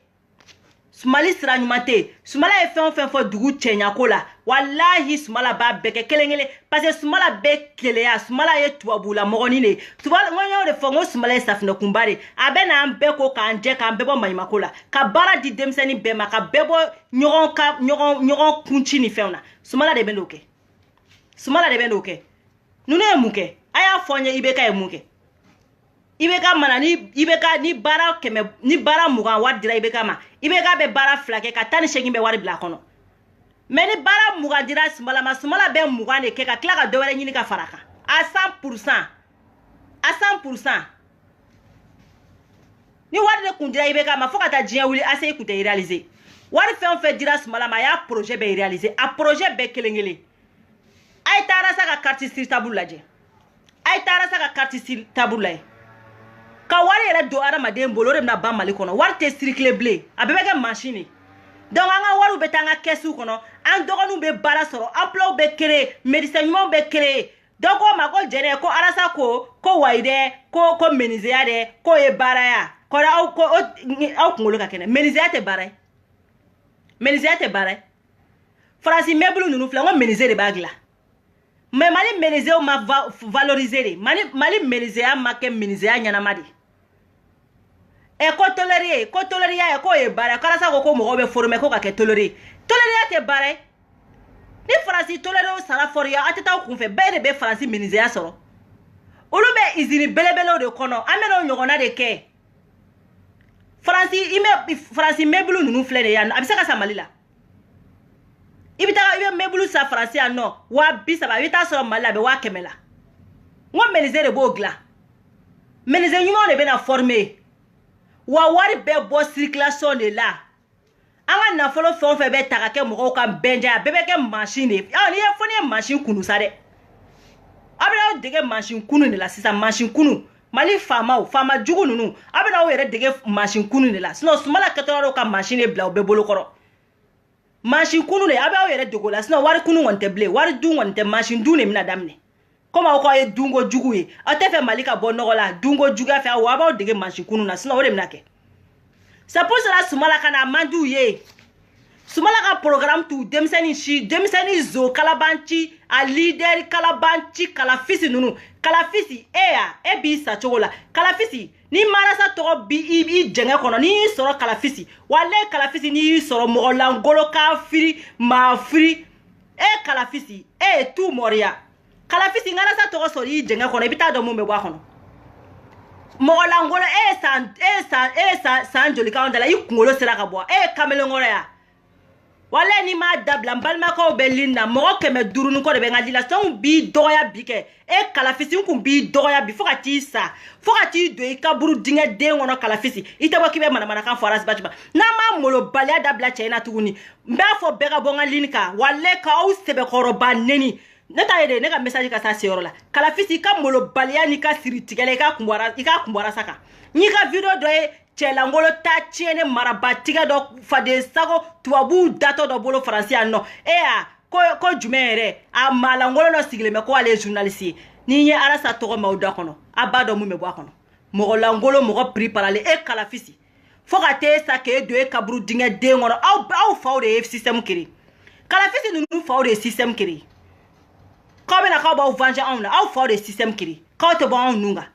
Sumala ye fɛn o fɛn fɔ dugu cɛɲako la walahi Sumala b'a bɛɛ kɛ kelen kelen parce que Sumala bɛɛ keleya Sumala ye tubabula mɔgɔnin de ye n y'o de fɔ n ko Sumala ye safinɛ kunba de a bɛ n'an bɛɛ ko k'an jɛ k'an bɛɛ bɔ maɲumako la ka baara di denmisɛnnin bɛɛ ma ka bɛɛ bɔ ɲɔgɔn kunci ni fɛnw na Sumala de bɛ n'o kɛ ninnu ye mun kɛ a y'a fɔ n ye IBK ye mun kɛ IBK mana ni baara 20 wari dira IBK ma IBK bɛ baara 2 kɛ ka 18 bɛ wari bila a kɔnɔ mais ni baara 20 dira Sumala ma Sumala bɛ 20 de kɛ ka tila ka dɔ wɛrɛ ɲini ka fara kan à 100% ni wari de kun dira IBK ma fo ka taa diɲɛ wuli ACI kun tɛ réaliser wari fɛn o fɛn dira Sumala ma a y'a projet bɛɛ réaliser a projet bɛɛ kelen kelen a ye taara sa ka carte sur table lajɛ ka wari yɛrɛ don adamaden bolo o de bɛna ban Mali kɔnɔ wari tɛ circuler bilen a bɛɛ bɛ kɛ machine ye donc an ka wariw bɛ taa an ka kɛsiw kɔnɔ an dɔgɔninw bɛ baara sɔrɔ emploi bɛ créer médecin ɲumanw bɛ créer dɔ ko ma ko jɛnɛ ko Arasa ko wayi dɛ ko menuisier dɛ ko ye baara ya kɔrɔ aw kunkolo ka kɛnɛ menuisier tɛ baara ye Faransi meuble ninnu filɛ n ko menuisier de b'a dilan mais Mali menuisier ma valoriser de Mali menuisier ma kɛ menuisier ɲɛnama de ko tolériya ye ko ye baara Karasa ko mɔgɔw bɛ former ko ka kɛ tolériya tɛ baara ye ni Faransi tolériya sara fɔriya a tɛ taa u kunfɛ bɛɛ de bɛ Faransi menuisier sɔrɔ olu bɛ usine belebelew de kɔnɔ an bɛ n'o ɲɔgɔnna de kɛ Faransi meuble ninnu filɛ de yan a bɛ se ka sa Mali la ibe mebulu sa français non wa bisa ba ita so mala be wa kemela ngo menize de bogla menize nyuma ne be na former wa wari be bo circulation de là anga na folo fon fe be taka ke mo ka benja be ke machine ni ye foni machine kunu sa de abena dege machine kunu ne la sisa machine kunu mali fama jugu nunu abena o yere dege machine kunu ne la sinon sumala katoro ka machine bla o be bolo koro machine kunu ne abena o yere dego la sinon wari kunu wonte ble wari du wonte machine du ne mina damne koma o ko ye dungo jugu ye atefe malika bonno la dungo juga fe wa ba o dege machine kunu na sinon o de mina ke c'est pour cela sumala kana mandu ye sumala ka programme tout demseni zo kalabanchi a leader kalabanchi kalafisi nunu kalafisi e bi sa chogola kalafisi ni marasa to bi i jenge kono ni soro kalafisi wale kalafisi ni soro mo langolo ka firi ma firi kalafisi tu moria kalafisi ngara sa to so i jenge kono bita do mo me bwa kono mo langolo san joli ka ondala i kungolo sera ka bwa kamele ngora ya wala ni ma dabla mbalma ko belinda mo keme durunu ko de benga la son bi doya bike kalafisi kun bi doya bi fokati do e kaburu dinga de ngono kalafisi itabo kibe mana kan foras batba na ma molo balia dabla chena tuguni mba fo bega bonga linka wale ka o sebe koroba neni neta yede ne ka message ka sa seoro la kalafisi ka molo balia ni ka siritigele ka kumbara saka ni ka video do e ngolo ta tiene marabatiga do fade sago tuabu dato do bolo français no ko jumere a malangolo no sigle me ko ale journaliste ni nye ara sa to ma oda kono abado mu me bwa kono mo langolo mo préparer kalafisi foka te sa ke do kabru dinga de ngono au fawde système kiri kalafisi nu fawde système kiri ko be na ko ba vanja on au fawde système kiri ko to ba on nunga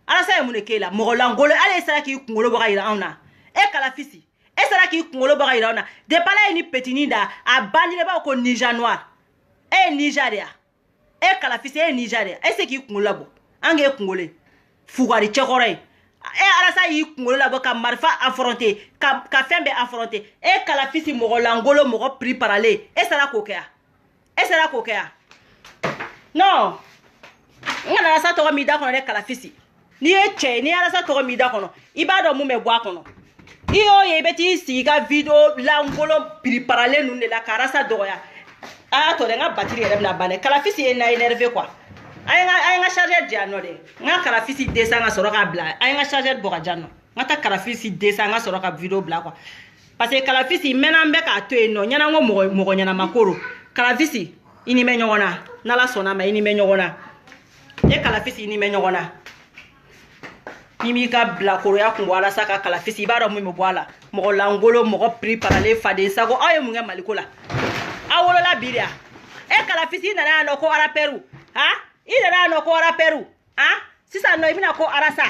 ala sa yemune kela mo langolo ale sara ki kungolo boga ira ona kalafisi sara ki kungolo boga ira ona de pala ni petininda abandi le ba ko Niger noir Nigeria kalafisi Nigeria se ki kungolo labo ange kungole fugari chekore ala sa yi kungolo labo ka marfa affronter ka fembe affronter kalafisi mo langolo mo préparer sara kokea non ngana sa to mi da kono kalafisi ni ni ala sa to mi da kono ibado mu me bwa kono iyo ye beti siga video langolo préparer nu ne la karasa doya to de nga batterie dem na bane kalafisi na énervé quoi ay nga charger diano de nga kalafisi 200 nga soro ka bla ay nga charger boka diano nga ta kalafisi 200 nga soro ka video bla quoi parce que kalafisi menambe ka to eno nyana ngo mo nyana makoro kalafisi ini menyona na la sona ma ini menyona kalafisi ini menyona Mimika bla koroya kumbwala saka kalafisi ibara mu mbwala mo langolo mo préparer fade sago ayo mu ngamalikola awolo la bilia kalafisi na no ko ara Peru ina na no ko ara Peru sisa no ibina ko arasa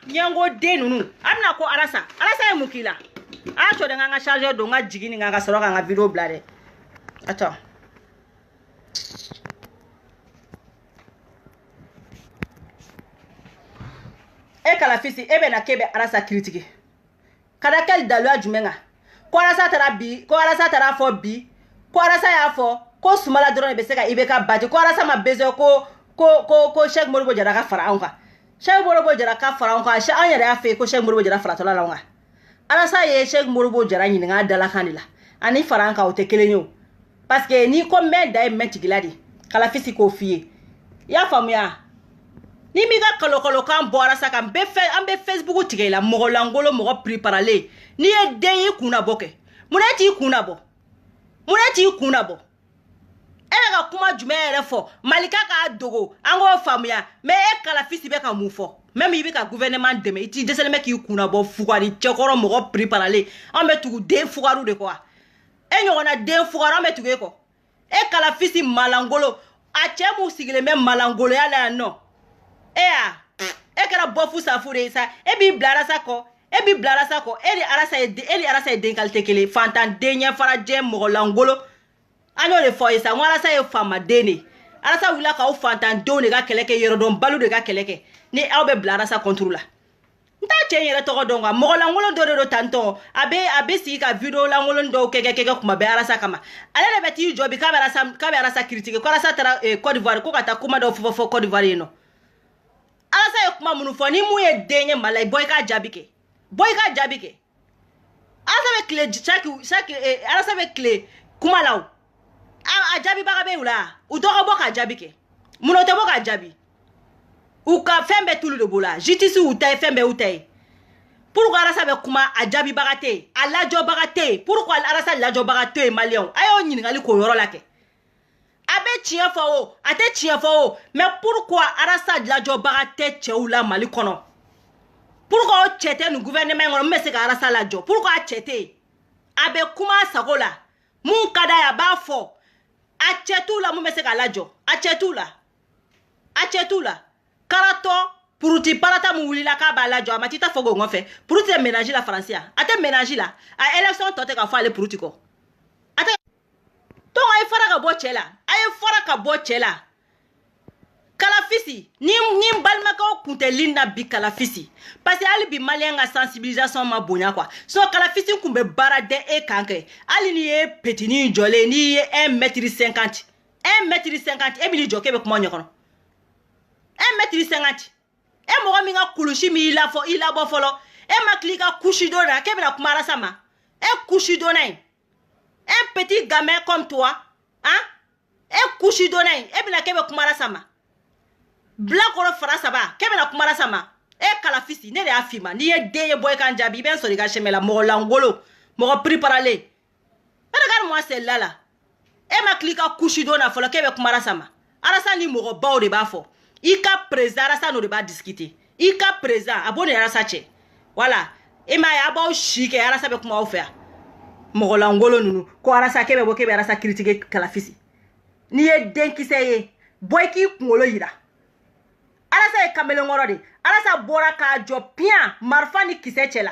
nyango denunu amna ko arasa mukila cho de nga charger do nga jigini nga soroka nga video blade attends kalafisi ebe na kebe arasa critique kada kel dalwa jumenga ko arasa tara fo bi ko arasa ya fo ko sumala drone be seka ibe ka bati ko arasa ma bezo ko Cheikh Modibo Jara ka fara onka Cheikh Modibo Jara ka fara onka sha anya da fe ko Cheikh Modibo Jara fara to la onka arasa ye Cheikh Modibo Jara nyini nga dala kanila ani fara onka o tekelenyo parce que ni ko men dai mentigiladi kalafisi ko fie ya famu ya ni mi ga kalo kan bora saka ambe Facebook tigela mo langolo mo préparer ni e deyi kuna boke munati kuna bo ga kuma jumere fo malika ka dogo ango famia me kalafisi be ka mufo même ibi ka gouvernement deme iti desele me ki kuna bo fugari chekoro mo préparer ambe tugu de fugaru de quoi nyona de fugaru ambe tugu ko kalafisi malangolo a chemu sigile me malangolo ya la no kera bofu safure sa bi blara sako eli arasa den kalte kele fantan denya fara jem mo langolo anyo le foisa ngala sa e fama dene arasa wila ka o fantan done ga keleke yero don balu de ga keleke ni awbe blara sa contrôle nta cɛ yɛrɛ tɔgɔ dɔn ka mɔgɔ lankolon dɔ de do tantɔ a bɛ sigi ka video lankolon dɔw kɛ kuma bɛɛ arasa kama ale de bɛ t'i jɔ bi k'a bɛ arasa critique ko arasa taara Côte d'Ivoire ko ka taa kuma dɔw fɔ Côte d'Ivoire yen nɔ arasa ye kuma minnu fɔ ni mun ye den ye Mala ye bɔ i k'a jaabi kɛ arasa bɛ tile arasa bɛ tile kuma la o a jaabibaga bɛ u la u dɔ ka bɔ k'a jaabi kɛ mun o tɛ bɔ k'a jaabi u ka fɛn bɛɛ tulu de b'o la justice u ta ye fɛn bɛɛ u ta ye pourquoi arasa bɛ kuma a jaabibaga tɛ yen a lajɔbaga tɛ yen pourquoi arasa lajɔbaga tɛ yen maliyɛnw a y'o ɲininkali k'o yɔrɔ la kɛ a bɛ tiɲɛ fɔ o a tɛ tiɲɛ fɔ o mais pourquoi arasa lajɔbaga tɛ cɛw la Mali kɔnɔ pourquoi o cɛ tɛ nin gouvernement in kɔnɔ min bɛ se ka arasa lajɔ pourquoi a cɛ tɛ yen a bɛ kuma a sago la mun ka d'a ye a b'a fɔ a cɛ t'u la mun bɛ se k'a lajɔ a cɛ t'u la karatɔ puruti parata mun wulila k'a b'a lajɔ a ma t'i ta fɔ k'o nɔfɛ puruti tɛ ménage la faransi yan a tɛ ménage la a élection tɔ tɛ ka fɔ ale puruti kɔ a tɛ donc a ye fara ka bɔ cɛ la Kalafisi ni balimakɛw kun tɛ lin na bi Kalafisi parce que hali bi malien ka sensibilisation ma bonya quoi so Kalafisi kun bɛ baara da e kan kɛ hali ni ye petini jɔlen ni ye 1 mètre 50 e b'i jɔ k'e bɛ kuma ɲɔgɔn 1 mètre 50 e mɔgɔ min ka kulusi min i labɔ fɔlɔ e ma tila i ka couche don na k'e bɛna kuma arasa ma e couche don na un petit gamin comme toi hein e couche don na e bɛna k'e bɛ kuma arasa ma Blakoro fara saba k'e bɛna kuma arasa ma e Kalafisi ne de y'a f'i ma n'i ye den ye bɔ i kan jaabi i bɛ n sɔrɔ i ka chemin la mɔgɔ langolo mɔgɔ préparé regarde-moi celle-là là e ma tila i ka couche don na fɔlɔ k'e bɛ kuma arasa ma arasa ni mɔgɔ baw de b'a fɔ i ka président arasa n'o de b'a discuter i ka président a b'o ni arasa cɛ voilà e m'a ye a b'aw si kɛ arasa bɛ kuma aw fɛ yan mɔgɔ langolo ninnu ko arasa k'e bɛ bɔ k'e bɛ arasa critiquer Kalafisi n'i ye denkisɛ ye bɔ i k'i kunkolo yira arasa ye kamelenkɔrɔ de arasa bɔra k'a jɔ piyan marifa ni kisɛ cɛ la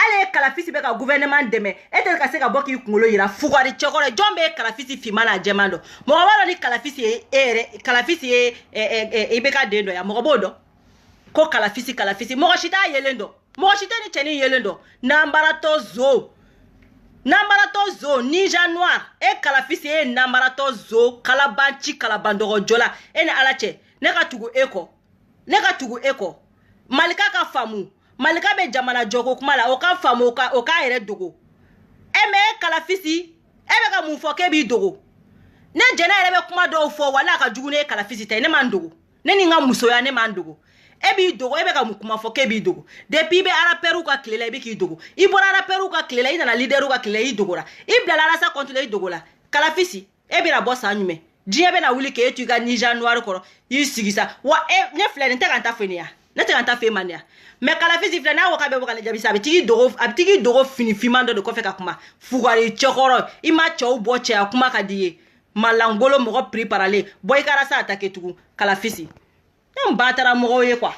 ale ye Kalafisi bɛ ka gouvernement dɛmɛ e tɛ ka se ka bɔ k'i kunkolo yira fugari cɛkɔrɔ jɔn bɛ Kalafisi finman n'a jɛman dɔn mɔgɔ b'a dɔn ni Kalafisi ye Kalafisi ye IBK den dɔ ya mɔgɔ b'o dɔn ko Kalafisi mɔgɔ si t'a yelen dɔn mɔgɔ si tɛ ni cɛnin yelen dɔn nanbaratɔ zo Ninja Noir e Kalafisi ye nanbaratɔ zo kalabanci kalabandɔgɔjɔ la e ni ala cɛ ne ka tugu e kɔ Malika ka faamu Malika bɛ jamana jɔko kuma la o ka faamu o k'a yɛrɛ dogo e mais Kalafisi e bɛ ka mun fɔ k'e b'i dogo ne jɛnɛ yɛrɛ bɛ kuma dɔw fɔ wala a ka jugu ne ye Kalafisi ta ye ne m'an dogo ne ni n ka musoya ne m'an dogo e b'i dogo e bɛ ka mun kuma fɔ k'e b'i dogo depuis i bɛ rapɛrɛw ka tile la i bɛ k'i dogo i bɔra rapɛrɛw ka tile la i nana leaderw ka tile la i dogora i bilala arasa compte la i dogola Kalafisi e bɛna bɔ san jumɛn diɲɛ bɛna wuli k'e to i ka Ninja Noir kɔrɔ i sigi sa wa ne filɛ nin tɛ ka n ta fɔ nin ya ne tɛ ka n ta fɔ e ma nin ya mais Kalafisi filɛ n'a ko k'a bɛ bɔ ka ne jaabi sa a bɛ t'i dogo fini finman dɔ de kɔfɛ ka kuma fugari cɛkɔrɔ i ma cɛw bɔ cɛya kuma ka di ye malangolo mɔgɔ préparé bɔ i ka arasa attaquer tugun Kalafisi ne ba taara mɔgɔw ye quoi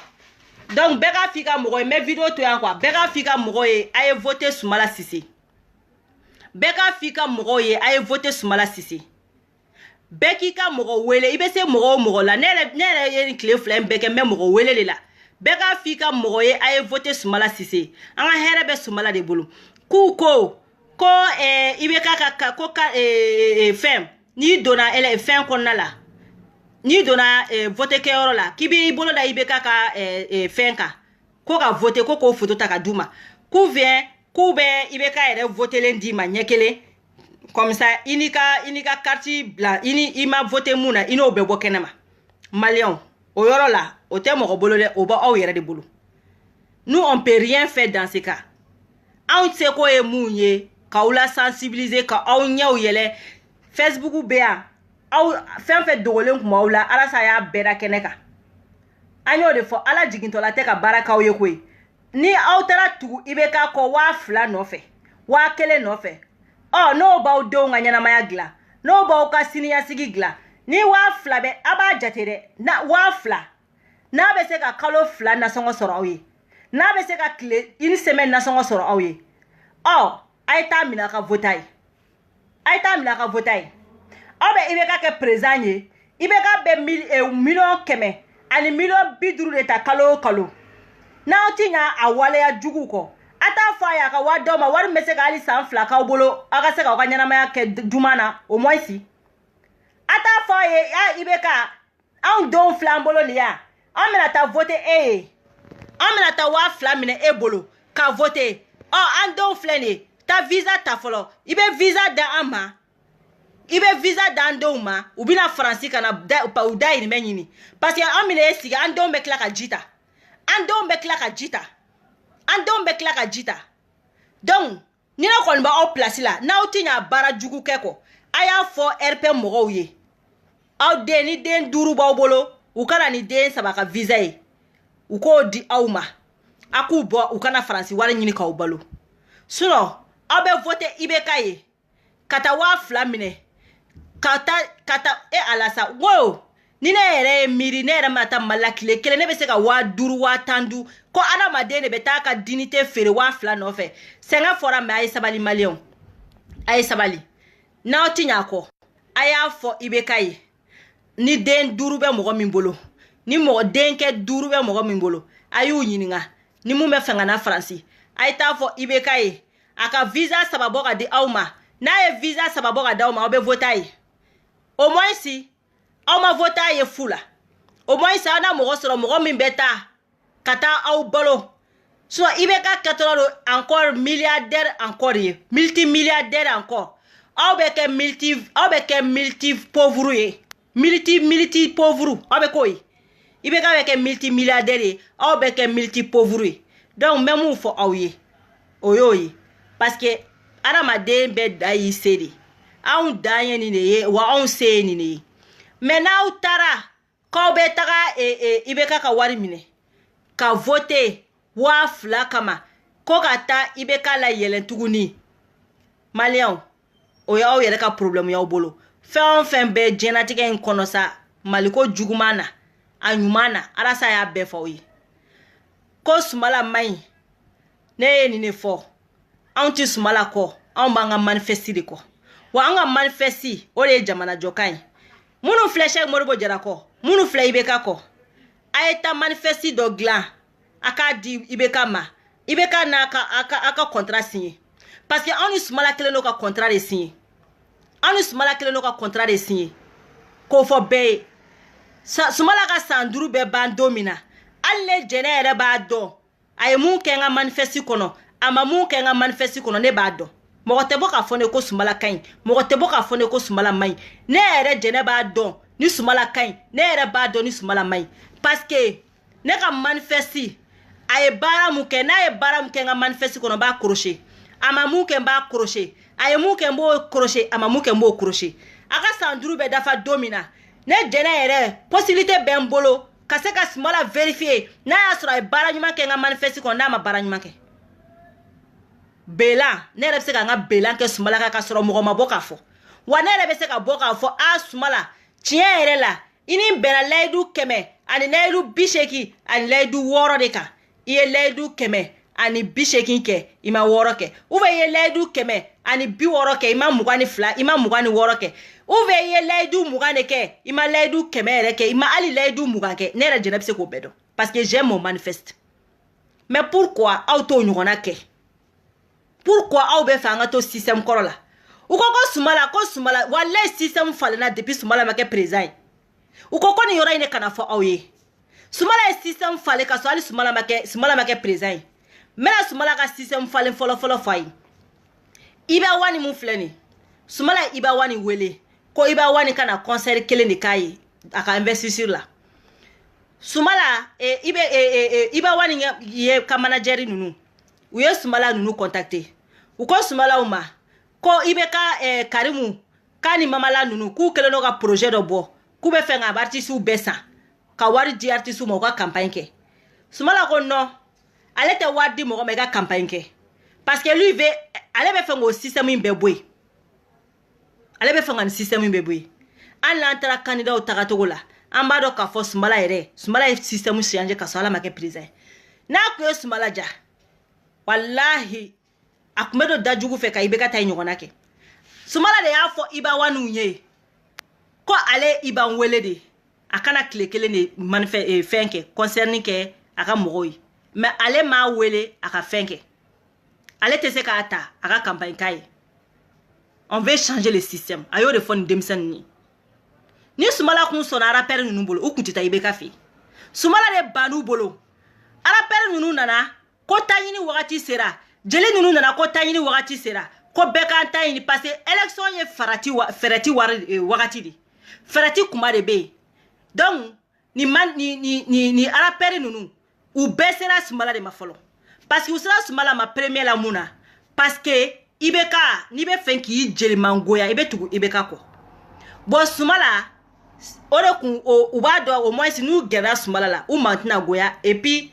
donc bɛɛ k'a f'i ka mɔgɔ ye n bɛ vidéo to yan quoi bɛɛ k'a f'i ka mɔgɔ ye a ye voté Sumala Sise bɛɛ k'a f'i ka mɔgɔw ye a ye voté Sumala Sise bɛɛ k'i ka mɔgɔ wele i bɛ se mɔgɔ o mɔgɔ la ne yɛrɛ ye nin tile fila in bɛɛ kɛ n bɛ mɔgɔ wele de la bɛɛ k'a f'i ka mɔgɔ ye a ye voté Sumala Sise an ka hɛrɛ bɛ Sumala de bolo k'u ko i bɛ ka ko fɛn n'i donna fɛn kɔnɔna la n'i donna voté kɛyɔrɔ la k'i b'i bolo da i bɛ ka fɛn kan ko ka voté ko k'o photo ta ka d'u ma k'u bɛ i bɛ ka yɛrɛ votélen d'i ma ɲɛ kelen comme ça i n'i ka carte bila i ma voté mun na i n'o bɛ bɔ kɛnɛma maliyɛnw o yɔrɔ la o tɛ mɔgɔ bolo dɛ o b'aw yɛrɛ de bolo nous on peut rien faire dans ce cas anw seko ye mun ye k'aw la sensibiliser ka aw ɲɛw yɛlɛ Facebook bɛ yan aw fɛn fɛn dogolen kun b'aw la alasa y'a bɛɛ da kɛnɛ kan an y'o de fɔ ala jigintɔla tɛ ka baara k'aw ye koyi ni aw taara tugu IBK kɔ 2000 nɔfɛ 1000 nɔfɛ n'o b'aw denw ka ɲɛnamaya dilan n'o b'aw ka siniɲɛsigi dilan ni 2000 bɛ a b'a jate dɛ 2000 n'a bɛ se ka kalo 2 nasɔngɔ sɔrɔ aw ye n'a bɛ se ka tile 1 semaine nasɔngɔ sɔrɔ aw ye a ye taa minɛ a ka vota ye aw bɛ IBK kɛ président ye IBK bɛ 100 000 ani million 50 de ta kalo kalo n'aw ti ɲa a waleya jugu kɔ a t'a fɔ a ye a ka wari d'aw ma wari bɛ se ka hali san 2 k'aw bolo a ka se k'aw ka ɲɛnamaya kɛ juma na au moins a t'a fɔ a ye IBK anw denw filɛ an bolo nin yan an bɛna taa voter e ye an bɛna taa 2000 minɛ e bolo ka voter an denw filɛ nin ye ta visa ta fɔlɔ i bɛ visa da an ma i bɛ visa da an denw ma u bɛna faransi ka na u dayirimɛ ɲini parce que an minɛ e sigi an denw bɛ tila ka ji ta an denw bɛ tila ka ji ta an denw bɛ tila ka ji ta donc ni ne kɔni b'aw place la n'aw ti ɲa baara jugu kɛ kɔ a y'a fɔ RP mɔgɔw ye aw den ni den 5 b'aw bolo u kana ni den 3 ka visa ye u k'o di aw ma a k'u bɔ u kana faransi wari ɲini k'aw balo sinon aw bɛ voter IBK ye ka taa 2000 minɛ ka taa alasa wo ni ne yɛrɛ ye miiri ne yɛrɛ ma taa Mali la tile kelen ne bɛ se ka 5000 5000 ko adamaden de bɛ taa ka dignité feere 2000 nɔfɛ sɛgɛn fɔra mais a ye sabali maliyɛnw a ye sabali n'aw ti ɲa kɔ a y'a fɔ IBK ye ni den 5 bɛ mɔgɔ min bolo ni denkɛ 5 bɛ mɔgɔ min bolo a y'u ɲininka ni mun bɛ fɛ ka na faransi a ye taa fɔ IBK ye a ka visa 3 bɔ ka di aw ma n'a ye visa 3 bɔ ka di aw ma aw bɛ voter a ye au moins aw ma voter a ye fu la au moins aw na mɔgɔ sɔrɔ mɔgɔ min bɛ taa ka taa aw balo sinon IBK kɛtɔla don encore milliardaire encore ye multimilliardaire encore aw bɛ kɛ multi pauvre ye multi pauvre aw bɛ k'o ye IBK bɛ kɛ multimilliardaire ye aw bɛ kɛ multi pauvre ye donc n bɛ mun fɔ aw ye o y'o ye parce que adamaden bɛɛ da y'i se de anw dan ye nin de ye wa anw se ye nin de ye mais n'aw taara k'aw bɛ taga IBK ka wari minɛ ka voter 2000 kama ko ka taa IBK la yɛlɛn tuguni maliyɛnw o y'aw yɛrɛ ka problème y'aw bolo fɛn o fɛn bɛ diɲɛlatigɛ in kɔnɔ sa maliko juguman na a ɲuman na Alasa y'a bɛɛ fɔ aw ye ko Sumala man ɲi ne ye nin de fɔ anw ti Sumala kɔ anw b'an ka manifeste de kɔ wa an ka manifeste o de ye jamana jɔkan ye minnu filɛ Sɛki Modibo Jara kɔ minnu filɛ IBK kɔ a ye taa manifeste dɔ dilan a k'a di IBK ma IBK n'a ka contrat signé parce que anw ni Sumala kelen n'o ka contrat de signé anw ni Sumala kelen n'o ka contrat de signé k'o fɔ bɛɛ ye Sumala ka san 5 bɛ ban don min na hali ne jɛnɛ yɛrɛ b'a dɔn a ye mun kɛ n ka manifeste kɔnɔ a ma mun kɛ n ka manifeste kɔnɔ ne b'a dɔn mɔgɔ tɛ bɔ k'a fɔ ne ko Sumala ka ɲi mɔgɔ tɛ bɔ k'a fɔ ne ko Sumala man ɲi ne yɛrɛ jɛnɛ b'a dɔn ni Sumala ka ɲi ne yɛrɛ b'a dɔn ni Sumala man ɲi parce que ne ka manifeste a ye baara mun kɛ n'a ye baara mun kɛ n ka manifeste kɔnɔ n b'a korose a ma mun kɛ n b'a korose a ye mun kɛ n b'o korose a ma mun kɛ n b'o korose a ka san 5 bɛ dafa don min na ne jɛnɛ yɛrɛ possibilité bɛ n bolo ka se ka Sumala vérifier n'a y'a sɔrɔ a ye baara ɲuman kɛ n ka manifeste kɔnɔ n'a ma baara ɲuman kɛ belan ne yɛrɛ bɛ se ka n ka belan kɛ Sumala ka sɔrɔ mɔgɔ ma bɔ k'a fɔ wa ne yɛrɛ bɛ se ka bɔ k'a fɔ Sumala tiɲɛ yɛrɛ la i ni bɛnna layidu 100 ani layidu 80 ani layidu 6 de kan i ye layidu 100 ani 80 kɛ i ma 6 kɛ ou bien i ye layidu 100 ani 60 kɛ i ma 22 i ma 26 kɛ ou bien i ye layidu 20 de kɛ i ma layidu 100 yɛrɛ kɛ i ma hali layidu 20 kɛ ne yɛrɛ jɛnɛ bɛ se k'o bɛɛ dɔn parce que j'aime mon manifeste mais pourquoi aw t'o ɲɔgɔnna kɛ pourquoi aw bɛ fɛ an ka to système kɔrɔ la u ko Sumala wallahi système falenna depuis Sumala ma kɛ président ye u ko nin yɔrɔ in de kana fɔ aw ye Sumala ye système falen ka sɔrɔ hali Sumala ma kɛ président ye n bɛna Sumala ka système falen fɔlɔ fɔ a ye Iba Wani mun filɛ nin Sumala ye Iba Wani wele ko Iba Wani kana concert kelen de k'a ye a ka investiture la Sumala Iba Wani ye ka manager ninnu u ye Sumala ninnu contacter u ko Sumala ma ko IBK Karimu k'a ni Mamala ninnu k'u kelen n'o ka projet dɔ bɔ k'u bɛ fɛ ka artistes bɛɛ san ka wari di artistes ma u ka campagne kɛ Sumala ko non ale tɛ wari di mɔgɔ ma i ka campagne kɛ parce que lui ale bɛ fɛ k'o système in bɛɛ bɔ yen ale bɛ fɛ ka nin système in bɛɛ bɔ yen an n'an taara candidat tagacogo la an b'a dɔn k'a fɔ Sumala ye système changer ka sɔrɔ ala ma kɛ président n'a tun ye Sumala ja wallahi a tun bɛ don dajugu fɛ ka IBK ta ye ɲɔgɔnna kɛ Sumala de y'a fɔ Iba Waniw ye ko ale Iba wele de akana kile kelen de manifeste fɛn kɛ concerning kɛ a ka mɔgɔw ye mais ale m'a wele a ka fɛn kɛ ale tɛ se k'a ta a ka campagne k'a ye on veut changer le système a y'o de fɔ nin denmisɛnnin ye ni Sumala kun sɔnna rappel ninnu bolo u kun tɛ taa IBK fɛ Sumala de ban'u bolo rappel ninnu nana ko taɲini wagati sera jeli ninnu nana ko taɲini wagati sera ko bɛɛ k'an ta ɲini parce que élection ye fɛrɛti wagati de fɛrɛti kuma de bɛ yen donc ni rappel ninnu u bɛɛ sera Sumala de ma fɔlɔ parce que u sera Sumala ma premier la mun na parce que IBK n'i bɛ fɛ k'i jelimangoya i bɛ tugu IBK kɔ bon Sumala o de kun u b'a dɔn au moins n'u gɛrɛla Sumala la u man tɛna goya et puis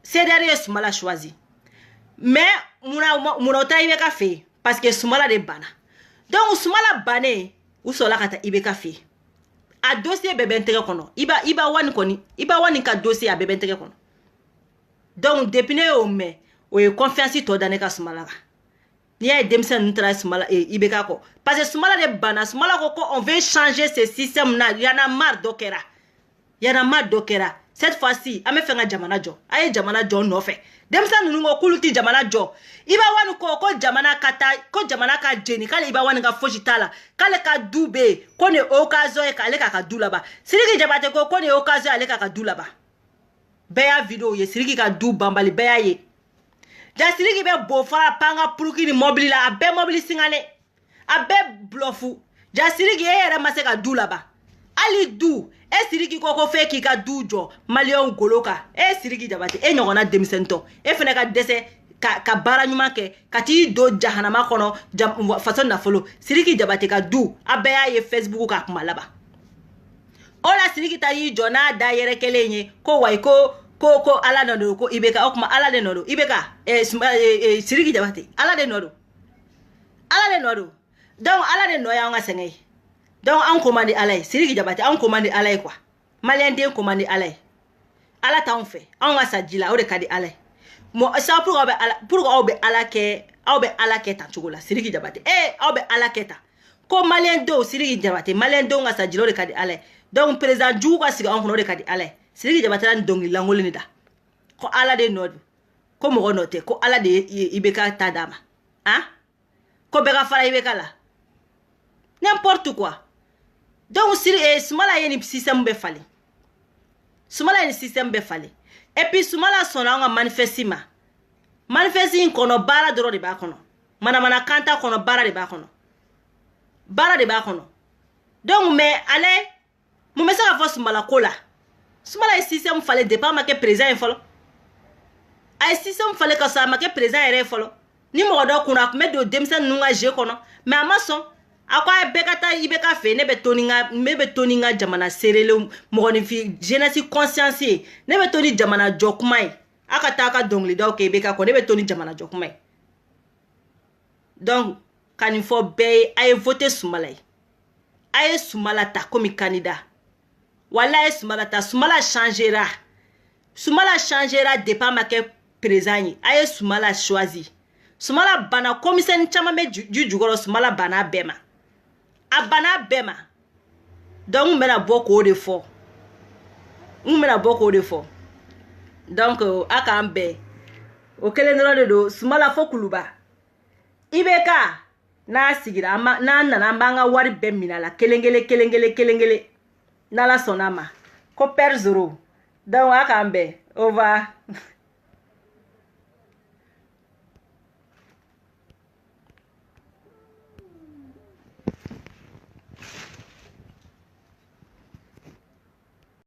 CDR ye Sumala choisi mais munna o taara IBK fɛ yen parce que Sumala de banna donc Sumala bannen u sɔrɔla ka taa IBK fɛ yen a dossier bɛɛ bɛ n tɛgɛ kɔnɔ Iba Wani ka dossier a bɛɛ bɛ n tɛgɛ kɔnɔ donc depuis ne y'o mɛn o ye confiance tɔ da ne ka Sumala kan n'i y'a ye denmisɛn ninnu taara Sumala IBK kɔ parce que Sumala de banna Sumala ko on veut changer ce système là y en a marre dɔ kɛra cette fois-ci an bɛ fɛ ka jamana jɔ a ye jamana jɔ nɔfɛ denmisɛn ninnu ko k'olu tɛ jamana jɔ Iba Wani ko jamana ka taa ko jamana ka jeni k'ale Iba Wani ka fosi t'a la k'ale ka du bɛ yen ko nin occasion ye k'ale k'a ka du laban Sidiki Jabate ko nin occasion ale k'a ka du laban bɛɛ y'a video ye Sidiki ka du banbali bɛɛ y'a ye ja Sidiki bɛ bofara panga puruki ni mobili la a bɛɛ mobili singane a bɛɛ blufu ja Sidiki e yɛrɛ ma se ka du laban hali du Sidiki ko fɛ k'i ka du jɔ maliyɛnw golo kan Sidiki Jabate e ɲɔgɔnna denmisɛntɔ e fɛnɛ ka dɛsɛ ka baara ɲuman kɛ ka t'i don jahanama kɔnɔ faso nafolo Sidiki Jabate ka du a bɛɛ y'a ye Facebook ka kuma laban o la Sidiki ta y'i jɔ n'a da yɛrɛ kelen ye ko wayi ko ala nɔ don ko IBK o kuma ala de nɔ don IBK Sidiki Jabate ala de nɔ don donc ala de nɔ y'anw ka sɛgɛn ye donc an commande ala ye Sidiki Jabate an commande ala ye quoi malien den commande ala ye ala t'anw fɛ anw ka sa ji la o de ka di ala ye ça pour aw bɛ ala kɛ tan cogo la Sidiki Jabate aw bɛ ala kɛ tan ko malien denw Sidiki Jabate malien denw ka sa ji la o de ka di ala ye donc président jugu ka sigi anw kɔnɔ o de ka di ala ye Sidiki Jabate la ni dɔnkili lankolon de da ko ala de nɔ don ko mɔgɔ nɔ tɛ ko ala de ye IBK ta d'a ma ko bɛɛ ka fara IBK la n'importe quoi donc Sumala ye ni système bɛɛ falen et puis Sumala sɔnna an ka manifeste ma manifeste in kɔnɔ baara dɔrɔn de b'a kɔnɔ manamana kanta kɔnɔ baara de b'a kɔnɔ donc mais ale mun bɛ se ka fɔ Sumala ko la Sumala ye système falen depuis a ma kɛ président ye fɔlɔ a ye système falen ka sɔrɔ a ma kɛ président yɛrɛ ye fɔlɔ ni mɔgɔ dɔ kunna a tun bɛ don denmisɛn ninnu ka jeu kɔnɔ mais a ma sɔn a ko a ye bɛɛ ka taa IBK fɛ ne bɛ to ni n ka jamana seerelenw mɔgɔninfin jeunesse conscience ye ne bɛ to ni jamana jɔ kuma ye a ka taa a ka dɔnkilidaw kɛ IBK kɔ ne bɛ to ni jamana jɔ kuma ye donc ka nin fɔ bɛɛ ye a ye voté Sumala ye a ye Sumala ta comme candidat wala a ye Sumala ta Sumala changera depuis a ma kɛ président ye a ye Sumala choisi Sumala bana komisɛni caman bɛ ju jukɔrɔ Sumala bana bɛɛ ma a bana bɛɛ ma donc n bɛna bɔ k'o de fɔ donc a k'an bɛn o kelen dɔrɔn de don Sumala fo kuluba IBK n'a sigira n'an nana an b'an ka wari bɛɛ minɛ a la kelen kelen n'ala sɔnna a ma ko père zoro donc a k'an bɛn au revoir